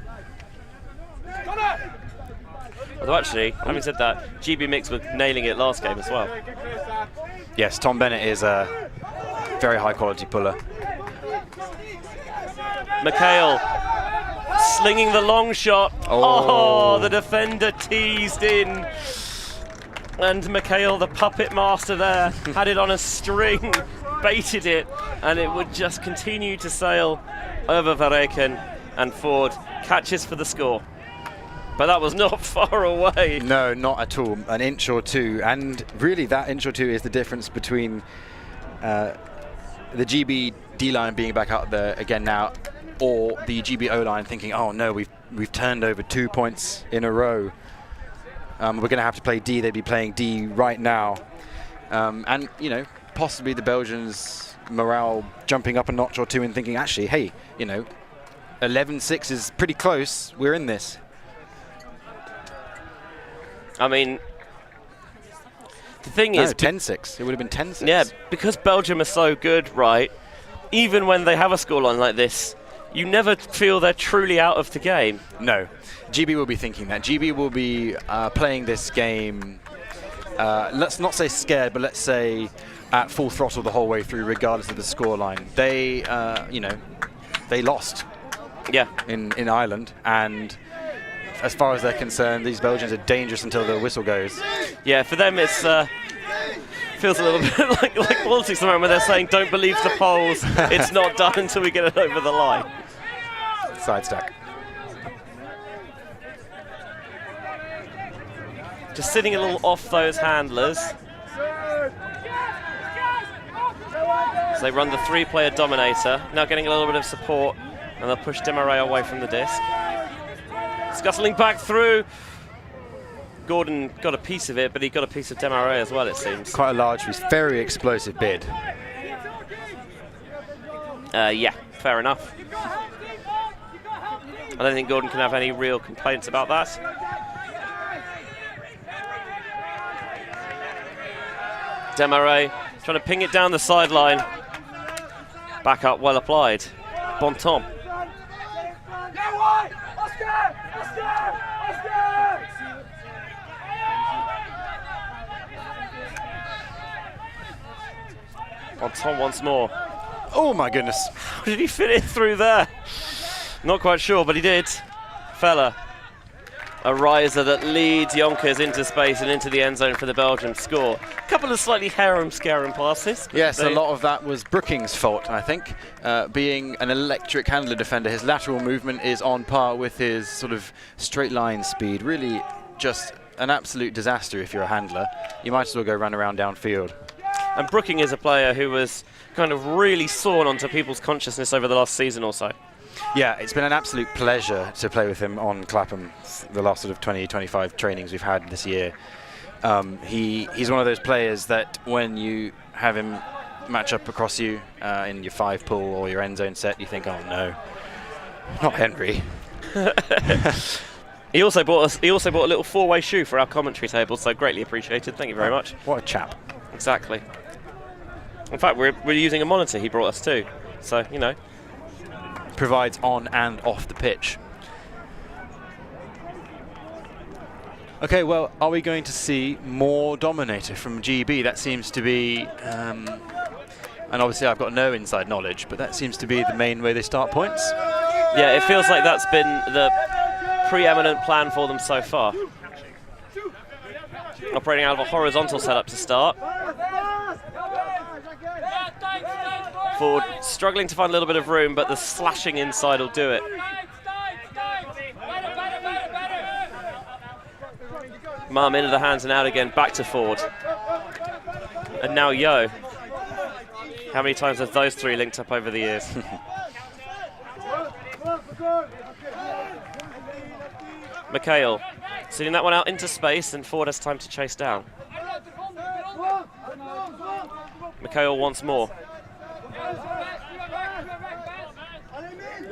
Although actually, having said that, GB Mix was nailing it last game as well. Yes, Tom Bennett is a very high quality puller. McHale slinging the long shot. Oh, the defender teased in. And McHale, the puppet master there, had it on a string, baited it, and it would just continue to sail over Verreken, and Ford catches for the score. But that was not far away. No, not at all. An inch or two. And really, that inch or two is the difference between the GB D-line being back out there again now, or the GB O-line thinking, oh no, we've turned over 2 points in a row. We're going to have to play D. They'd be playing D right now. And, you know, possibly the Belgians' morale jumping up a notch or two and thinking, actually, hey, you know, 11-6 is pretty close. We're in this. I mean, the thing is... 10-6. It would have been 10-6. Yeah, because Belgium are so good, right, even when they have a scoreline like this, you never feel they're truly out of the game. No. GB will be thinking that. GB will be playing this game, let's not say scared, but let's say at full throttle the whole way through, regardless of the scoreline. They, you know, they lost in Ireland, and as far as they're concerned, these Belgians are dangerous until the whistle goes. Yeah, for them it's feels a little bit like politics, the moment where they're saying, don't believe the polls, it's not done until we get it over the line. Side stack. Just sitting a little off those handlers. So they run the three-player dominator, now getting a little bit of support, and they'll push Demaray away from the disc. Scuttling back through. Gordon got a piece of it, but he got a piece of Demaray as well, it seems. Quite a large piece, very explosive bid. Yeah, fair enough. I don't think Gordon can have any real complaints about that. Demaray trying to ping it down the sideline. Back up, well applied. Bontemps. Bontemps once more. Oh my goodness. How did he fit it through there? Not quite sure, but he did. Fowler. A riser that leads Yonkers into space and into the end zone for the Belgian score. A couple of slightly harem-scarum passes. Yes, a lot of that was Brookings' fault, I think. Being an electric handler defender, his lateral movement is on par with his sort of straight line speed. Really just an absolute disaster if you're a handler. You might as well go run around downfield. And Brooking is a player who was kind of really sawn onto people's consciousness over the last season or so. Yeah, it's been an absolute pleasure to play with him on Clapham the last sort of 20-25 trainings we've had this year. He's one of those players that when you have him match up across you in your 5 pull or your end zone set, you think, oh no, not Henry. He also bought a little 4-way shoe for our commentary table, so greatly appreciated. Thank you very much. What a chap. Exactly. In fact, we're using a monitor he brought us too, so you know. Provides on and off the pitch. Okay, well, are we going to see more Dominator from GB? That seems to be, and obviously I've got no inside knowledge, but that seems to be the main way they start points. Yeah, it feels like that's been the preeminent plan for them so far. Operating out of a horizontal setup to start. Ford struggling to find a little bit of room, but the slashing inside will do it. Mum into the hands and out again, back to Ford. And now Yo. How many times have those three linked up over the years? McHale sending that one out into space, and Ford has time to chase down. McHale wants more.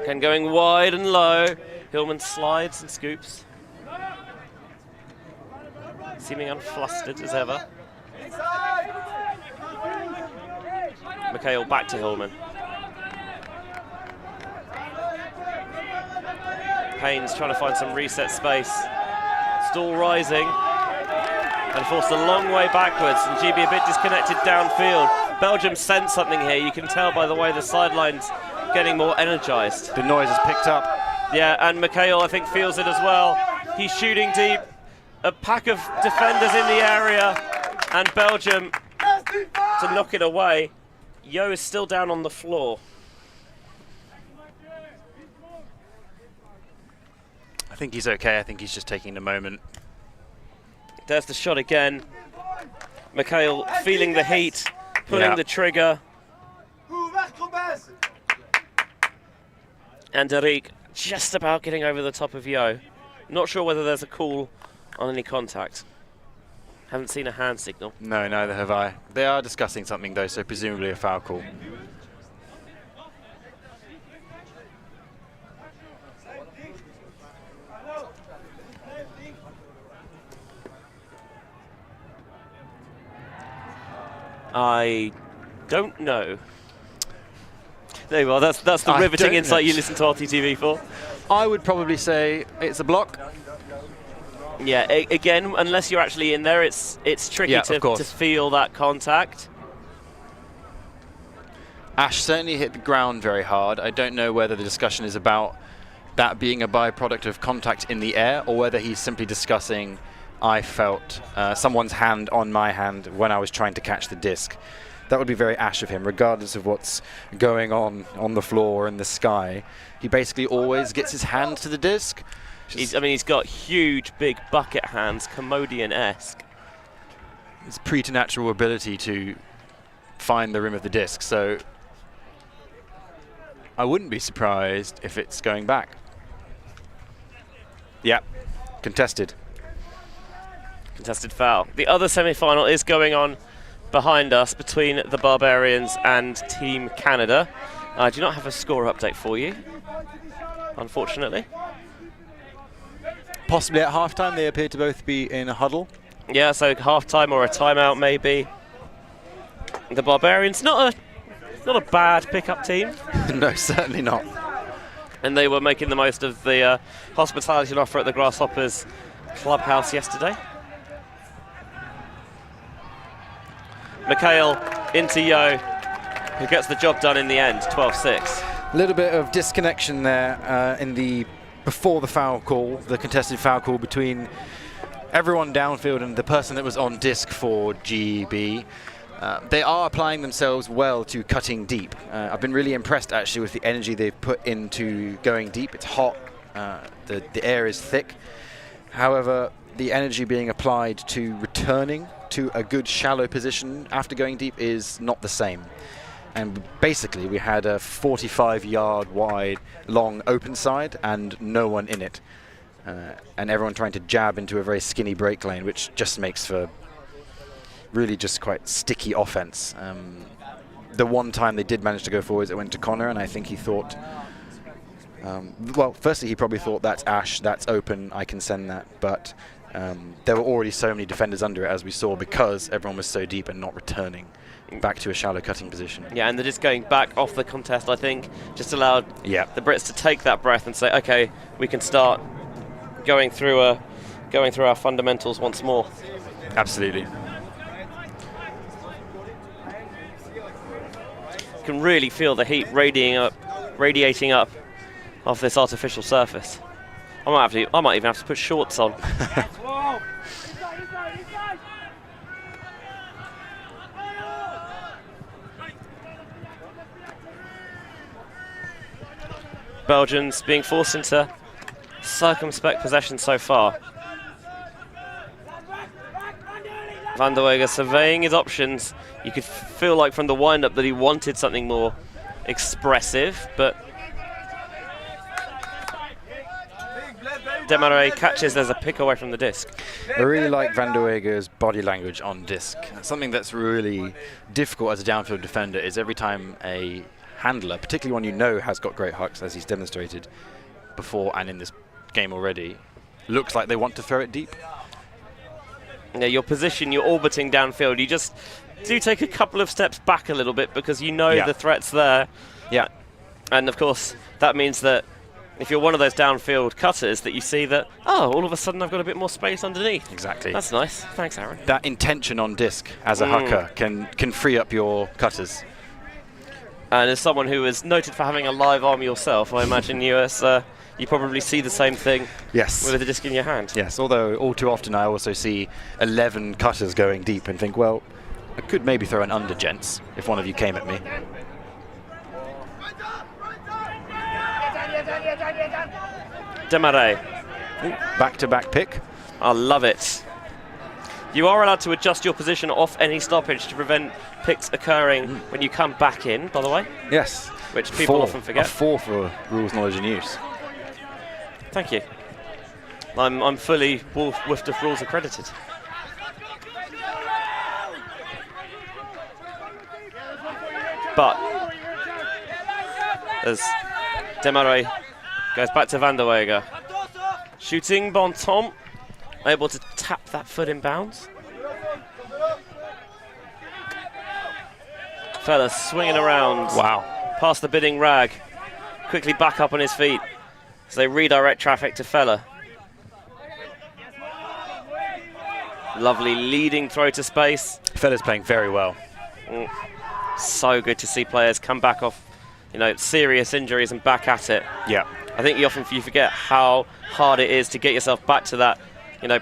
Ken going wide and low. Hillman slides and scoops. Seeming unflustered as ever. McHale back to Hillman. Haynes trying to find some reset space. Stall rising. And forced a long way backwards. And GB a bit disconnected downfield. Belgium sense something here. You can tell by the way the sideline's getting more energized. The noise has picked up. Yeah, and McHale, I think, feels it as well. He's shooting deep. A pack of defenders in the area. And Belgium to knock it away. Yo is still down on the floor. I think he's okay. I think he's just taking the moment. There's the shot again. McHale feeling the heat, pulling the trigger. And Derek just about getting over the top of Yo. Not sure whether there's a call on any contact. Haven't seen a hand signal. No, neither have I. They are discussing something though, so presumably a foul call. I don't know. There you are. That's the riveting insight you listen to ULTI.TV for. I would probably say it's a block. Yeah, again, unless you're actually in there, it's tricky to feel that contact. Ash certainly hit the ground very hard. I don't know whether the discussion is about that being a byproduct of contact in the air or whether he's simply discussing I felt someone's hand on my hand when I was trying to catch the disc. That would be very Ash of him, regardless of what's going on the floor or in the sky. He basically always gets his hand to the disc. He's got huge, big bucket hands, Commodian-esque. His preternatural ability to find the rim of the disc, so I wouldn't be surprised if it's going back. Yep, contested. Contested foul. The other semi-final is going on behind us between the Barbarians and Team Canada. I do not have a score update for you, unfortunately. Possibly at halftime, they appear to both be in a huddle. Yeah, so halftime or a timeout maybe. The Barbarians, not a bad pickup team. No, certainly not. And they were making the most of the hospitality and offer at the Grasshoppers clubhouse yesterday. McHale into Yo. who gets the job done in the end, 12-6. A little bit of disconnection there before the foul call, the contested foul call between everyone downfield and the person that was on disc for GB. They are applying themselves well to cutting deep. I've been really impressed actually with the energy they've put into going deep. It's hot, the air is thick. However, the energy being applied to returning to a good shallow position after going deep is not the same. And basically we had a 45-yard wide long open side and no one in it. And everyone trying to jab into a very skinny break lane, which just makes for really just quite sticky offense. The one time they did manage to go forwards, it went to Connor, and I think he thought, well, firstly he probably thought, that's Ash, that's open, I can send that. But there were already so many defenders under it, as we saw, because everyone was so deep and not returning back to a shallow cutting position. Yeah, and they're just going back off the contest, I think, just allowed the Brits to take that breath and say, okay, we can start going through our fundamentals once more. Absolutely. You can really feel the heat radiating up off this artificial surface. I might even have to put shorts on. Belgians being forced into circumspect possession so far. Van der Weger surveying his options. You could feel like from the wind-up that he wanted something more expressive, but Demarais catches. There's a pick away from the disc. I really like Van der Weger's body language on disc. Something that's really difficult as a downfield defender is every time a handler, particularly one you know has got great hucks, as he's demonstrated before and in this game already, looks like they want to throw it deep. Yeah, your position, you're orbiting downfield. You just do take a couple of steps back a little bit because you know the threat's there. Yeah. And of course, that means that if you're one of those downfield cutters, that you see that, oh, all of a sudden I've got a bit more space underneath. Exactly. That's nice. Thanks, Aaron. That intention on disc as a hooker can free up your cutters. And as someone who is noted for having a live arm yourself, I imagine you probably see the same thing with the disc in your hand. Yes, although all too often I also see 11 cutters going deep and think, well, I could maybe throw an under, gents, if one of you came at me. Demarais. Back-to-back pick. I love it. You are allowed to adjust your position off any stoppage to prevent picks occurring when you come back in, by the way. Yes. Which people often forget. A 4 for rules, knowledge and use. Thank you. I'm fully whiffed of rules accredited. But as Demarais goes back to Van der Weger. Shooting Bontemps, able to tap that foot in bounds. Fowler swinging around. Wow. Past the bidding rag. Quickly back up on his feet as they redirect traffic to Fowler. Lovely leading throw to space. Fowler's playing very well. So good to see players come back off, serious injuries and back at it. Yeah. I think you forget how hard it is to get yourself back to that,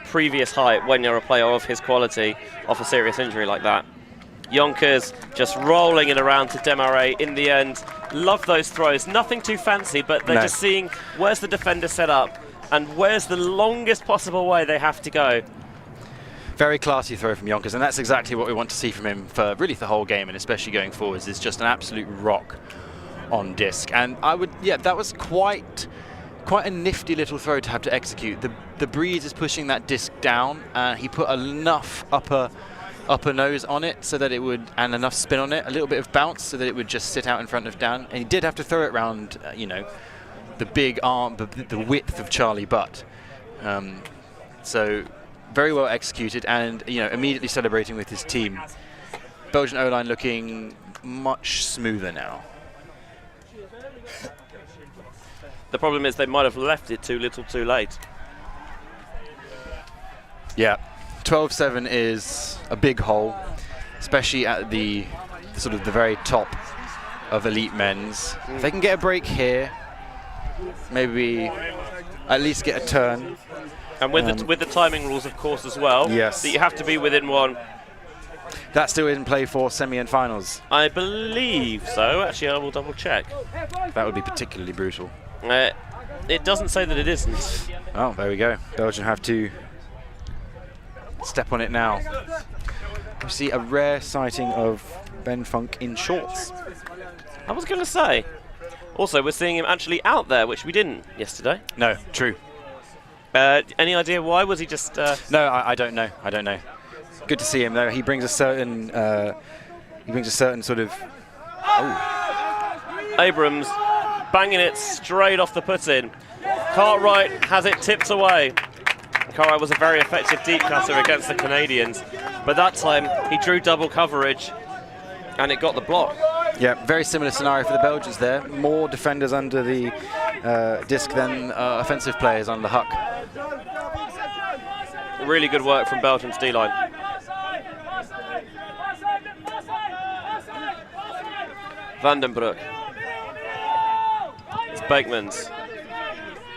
previous height when you're a player of his quality off a serious injury like that. Yonkers just rolling it around to Demarais in the end. Love those throws. Nothing too fancy, but they're just seeing where's the defender set up and where's the longest possible way they have to go. Very classy throw from Yonkers, and that's exactly what we want to see from him for really the whole game, and especially going forwards. It's just an absolute rock on disc. And that was quite a nifty little throw to have to execute. The breeze is pushing that disc down, and he put enough upper nose on it so that it would, and enough spin on it, a little bit of bounce so that it would just sit out in front of down. And he did have to throw it around, the big arm, the width of Charlie Butt. So very well executed, and immediately celebrating with his team. Belgian O-line looking much smoother now. The problem is they might have left it too little too late. Yeah, 12-7 is a big hole, especially at the sort of the very top of elite men's. If they can get a break here, maybe at least get a turn. And with the timing rules, of course, as well. Yes. That you have to be within one. That's still in play for semi and finals. I believe so. Actually, I will double check. That would be particularly brutal. It doesn't say that it isn't. Oh, there we go. Belgium have to step on it now. We see a rare sighting of Ben Funk in shorts. I was going to say. Also, we're seeing him actually out there, which we didn't yesterday. No, true. Any idea why? Was he just... No, I don't know. I don't know. Good to see him though. He brings a certain sort of... Oh. Abrams banging it straight off the put-in. Cartwright has it tipped away. Cartwright was a very effective deep cutter against the Canadians, but that time he drew double coverage and it got the block. Yeah, very similar scenario for the Belgians there. More defenders under the disc than offensive players on the huck. Really good work from Belgium's D-line. Vandenbroek. It's Beekmans.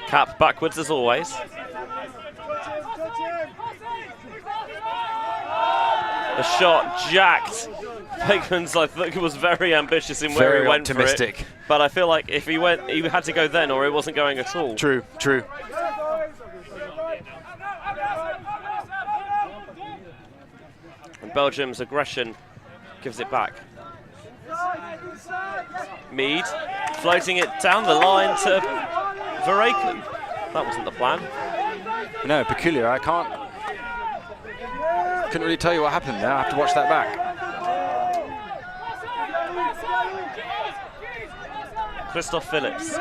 Cap backwards as always. A shot jacked. Beekmans, I think, was very ambitious in where he went optimistic. for it. But I feel like if he went, he had to go then, or it wasn't going at all. True, true. And Belgium's aggression gives it back. Mead floating it down the line to Verreken. That wasn't the plan. No, peculiar. Couldn't really tell you what happened there. I have to watch that back. Christoph Phillips.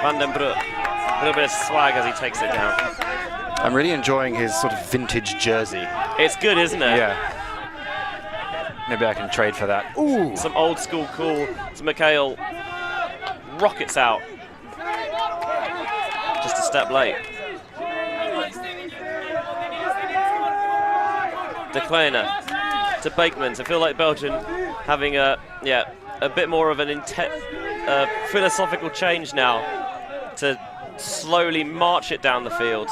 Vandenbroek. A little bit of swag as he takes it down. I'm really enjoying his sort of vintage jersey. It's good, isn't it? Yeah. Maybe I can trade for that. Ooh! Some old school cool. So Mikhail rockets out. Just a step late. De Kleine to Beekmans. I feel like Belgium having a bit more of an philosophical change now to slowly march it down the field.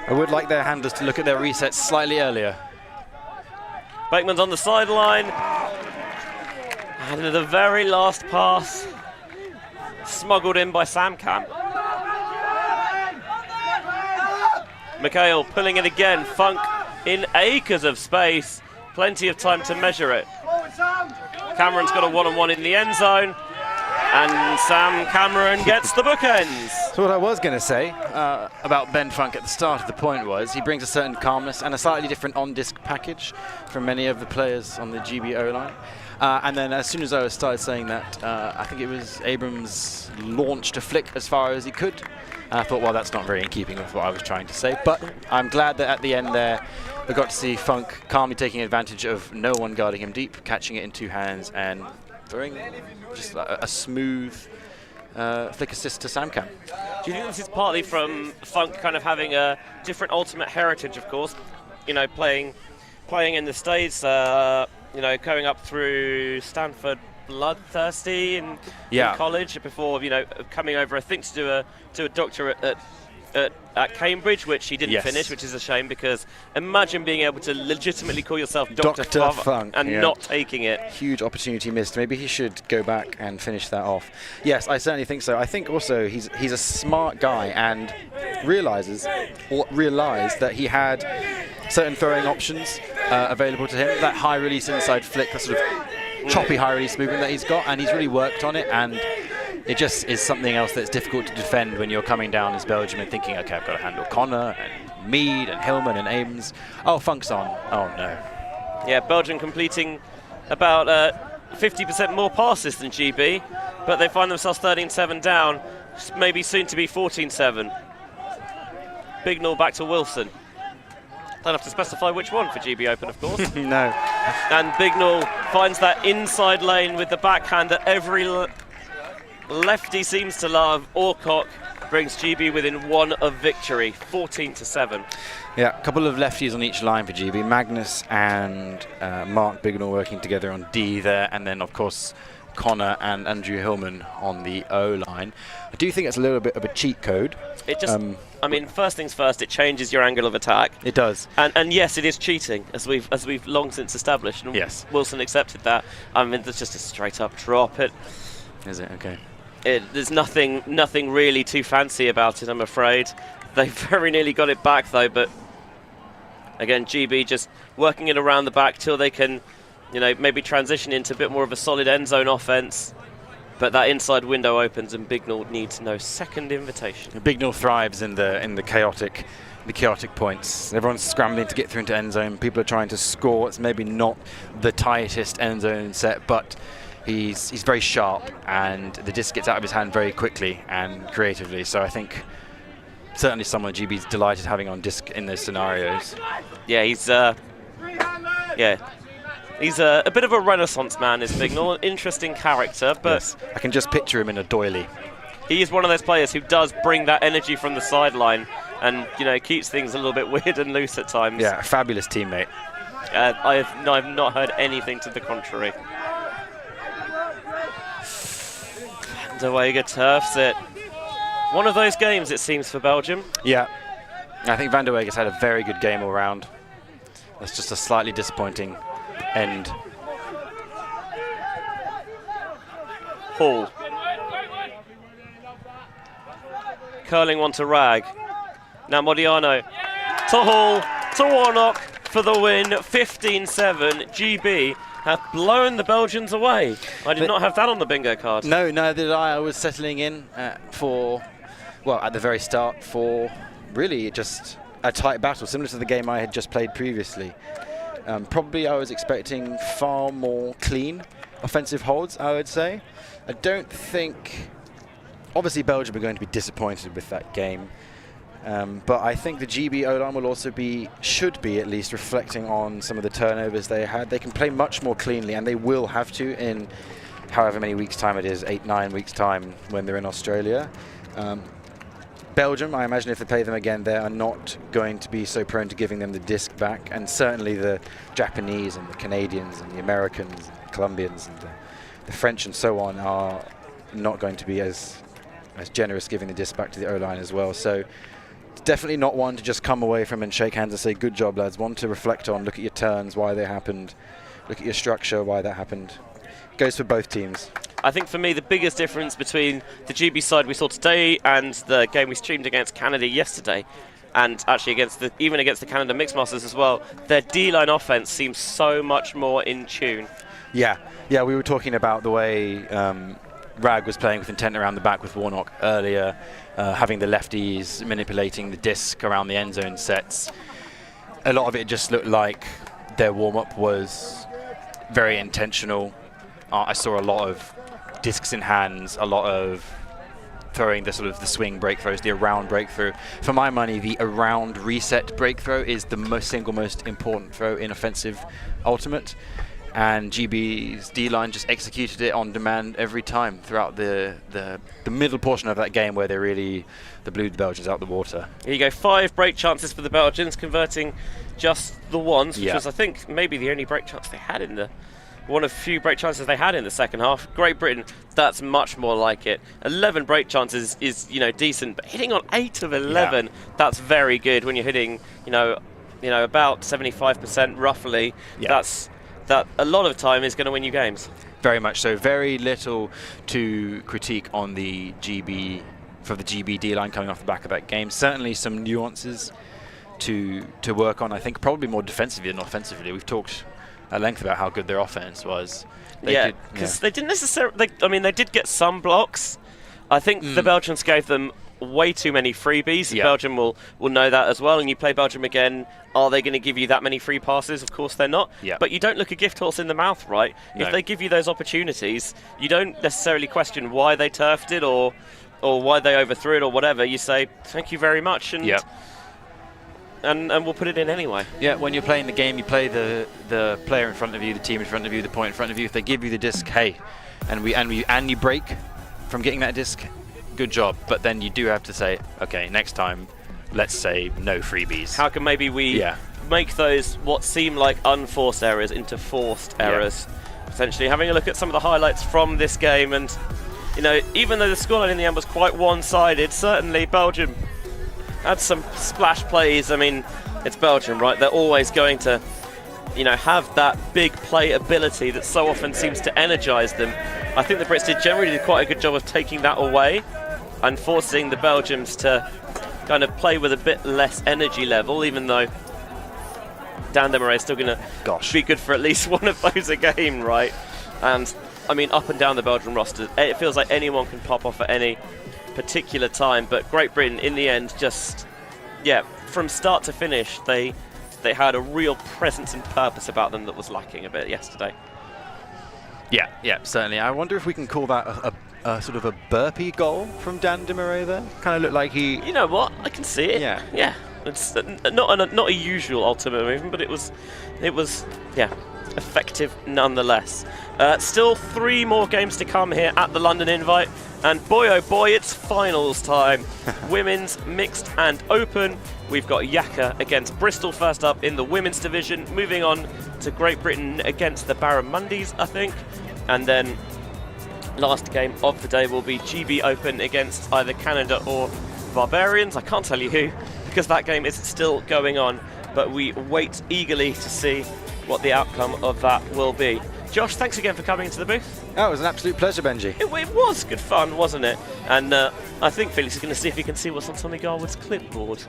I would like their handlers to look at their resets slightly earlier. Beekmans on the sideline. And the very last pass smuggled in by Sam Cam. Mikhail pulling it again. Funk in acres of space. Plenty of time to measure it. Cameron's got a one-on-one in the end zone. And Sam Cameron gets the bookends. So what I was going to say about Ben Funk at the start of the point was he brings a certain calmness and a slightly different on-disc package from many of the players on the GBO line. And then as soon as I started saying that, I think it was Abrams launched a flick as far as he could. And I thought, well, that's not very in keeping with what I was trying to say. But I'm glad that at the end there, we got to see Funk calmly taking advantage of no one guarding him deep, catching it in two hands and throwing just a smooth flick assist to Sam Cam. Do you think this is partly from Funk kind of having a different ultimate heritage, of course? You know, playing in the States, going up through Stanford Bloodthirsty in college before, coming over, I think, to do a doctorate at Cambridge, which he didn't finish, which is a shame, because imagine being able to legitimately call yourself Dr. Funk and not taking it. Huge opportunity missed. Maybe he should go back and finish that off. Yes, I certainly think so. I think also he's a smart guy and realised that he had certain throwing options available to him. That high release inside flick, that sort of choppy high release movement that he's got, and he's really worked on it, and it just is something else that's difficult to defend when you're coming down as Belgium and thinking, okay, I've got to handle Connor and Mead and Hillman and Ames. Oh, Funk's on. Oh, no. Yeah, Belgium completing about 50% more passes than GB, but they find themselves 13-7 down, maybe soon to be 14-7. Bignall back to Wilson. Don't have to specify which one for GB Open, of course. No. And Bignall finds that inside lane with the backhand that every lefty seems to love. Orcock brings GB within 1 of victory, 14-7. Yeah, a couple of lefties on each line for GB. Magnus and Mark Bignall working together on D there, and then of course Connor and Andrew Hillman on the O line. I do think it's a little bit of a cheat code. It just, I mean, first things first, it changes your angle of attack. It does. And yes, it is cheating, as we've long since established. And yes. Wilson accepted that. I mean, there's just a straight up drop. Is it? Okay. There's nothing really too fancy about it, I'm afraid. They very nearly got it back though, but again, GB just working it around the back till they can, maybe transition into a bit more of a solid end zone offense. But that inside window opens, and Bignall needs no second invitation. Bignall thrives in the chaotic points. Everyone's scrambling to get through into end zone. People are trying to score. It's maybe not the tightest end zone set, but he's very sharp, and the disc gets out of his hand very quickly and creatively. So I think certainly someone GB's delighted having on disc in those scenarios. Yeah, he's He's a bit of a renaissance man, is Bignall. An interesting character, but yes. I can just picture him in a doily. He is one of those players who does bring that energy from the sideline and, keeps things a little bit weird and loose at times. Yeah, a fabulous teammate. I've not heard anything to the contrary. De Weger turfs it. One of those games, it seems, for Belgium. Yeah. I think Van der Wege's had a very good game all round. That's just a slightly disappointing end. Hall. Curling one to Rag. Now Modiano. To Hall. To Warnock for the win. 15-7. GB have blown the Belgians away. I did not have that on the bingo card. No, neither did I. I was settling in at the very start for really just a tight battle, similar to the game I had just played previously. Probably I was expecting far more clean offensive holds, I would say. I don't think... Obviously, Belgium are going to be disappointed with that game. But I think the GB O-line will also should be at least reflecting on some of the turnovers they had. They can play much more cleanly, and they will have to in however many weeks' time it is, 8-9 weeks' time when they're in Australia. Belgium, I imagine if they play them again, they are not going to be so prone to giving them the disc back, and certainly the Japanese and the Canadians and the Americans and the Colombians and the French and so on are not going to be as generous giving the disc back to the O-line as well. So it's definitely not one to just come away from and shake hands and say, good job, lads. One to reflect on, look at your turns, why they happened, look at your structure, why that happened. Goes for both teams. I think for me the biggest difference between the GB side we saw today and the game we streamed against Canada yesterday, and actually even against the Canada Mixmasters as well, their D-line offense seems so much more in tune. Yeah, we were talking about the way Rag was playing with intent around the back with Warnock earlier, having the lefties manipulating the disc around the end zone sets. A lot of it just looked like their warm-up was very intentional. I saw a lot of discs in hands, a lot of throwing the swing breakthrows, the around breakthrough. For my money, the around reset breakthrow is the single most important throw in offensive ultimate, and GB's D-line just executed it on demand every time throughout the middle portion of that game where they really blew the Belgians out the water. Here you go, 5 break chances for the Belgians, converting just the ones, which was I think maybe the only break chance they had in one of few break chances they had in the second half. Great Britain, that's much more like it. 11 break chances is decent, but hitting on 8 of 11, that's very good when you're hitting about 75% roughly. That a lot of time is going to win you games. Very much so. Very little to critique on the GB D-line coming off the back of that game. Certainly some nuances to work on. I think probably more defensively than offensively. We've talked at length about how good their offense was. They didn't necessarily. They did get some blocks. I think the Belgians gave them way too many freebies. Belgium will know that as well. And you play Belgium again, are they going to give you that many free passes? Of course they're not. But you don't look a gift horse in the mouth, right? No. If they give you those opportunities, you don't necessarily question why they turfed it or why they overthrew it or whatever. You say thank you very much and we'll put it in anyway. Yeah, when you're playing the game, you play the player in front of you, the team in front of you, the point in front of you. If they give you the disc, hey, and you break from getting that disc, good job. But then you do have to say, okay, next time, let's say no freebies. How can maybe we make those what seem like unforced errors into forced errors? Essentially, having a look at some of the highlights from this game, and you know, even though the scoreline in the end was quite one-sided, certainly Belgium had some splash plays. I mean, it's Belgium, right? They're always going to, you know, have that big play ability that so often seems to energise them. I think the Brits generally did quite a good job of taking that away and forcing the Belgians to kind of play with a bit less energy level, even though Dan Demarais is still going to be good for at least one of those a game, right? And I mean, up and down the Belgian roster, it feels like anyone can pop off at any particular time, but Great Britain in the end just, from start to finish, they had a real presence and purpose about them that was lacking a bit yesterday. Yeah, certainly. I wonder if we can call that a sort of a burpee goal from Dan Demarais there. Kind of looked like he... You know what? I can see it. Yeah. It's not a usual ultimate movement, but it was effective nonetheless. Still 3 more games to come here at the London Invite, and boy oh boy, it's finals time. Women's, mixed and open. We've got Yaka against Bristol first up in the women's division, moving on to Great Britain against the Barramundis, I think, and then last game of the day will be GB Open against either Canada or Barbarians. I can't tell you who, because that game is still going on, but we wait eagerly to see what the outcome of that will be. Josh, thanks again for coming into the booth. Oh, it was an absolute pleasure, Benji. It was good fun, wasn't it? And I think Felix is going to see if he can see what's on Tommy Garwood's clipboard.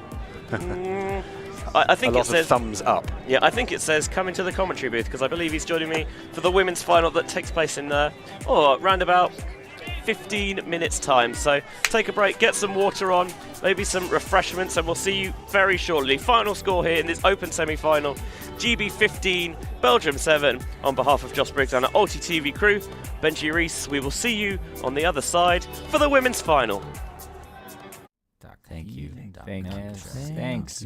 I think a it lot says of thumbs up. Yeah, I think it says come into the commentary booth, because I believe he's joining me for the women's final that takes place in round about 15 minutes time. So take a break, get some water on, maybe some refreshments, and we'll see you very shortly. Final score here in this open semi-final: GB 15, Belgium 7. On behalf of Josh Briggs and our ULTI.TV crew, Benji Reese, we will see you on the other side for the women's final. Thank you. Thanks.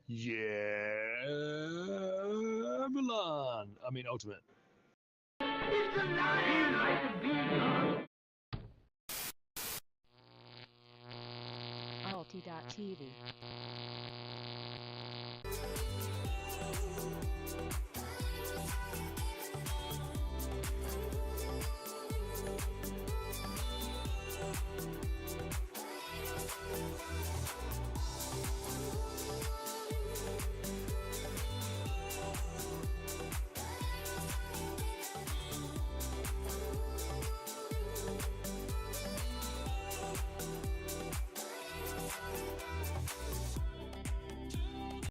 Yeah, Milan. I mean, Ultimate. ULTI.TV.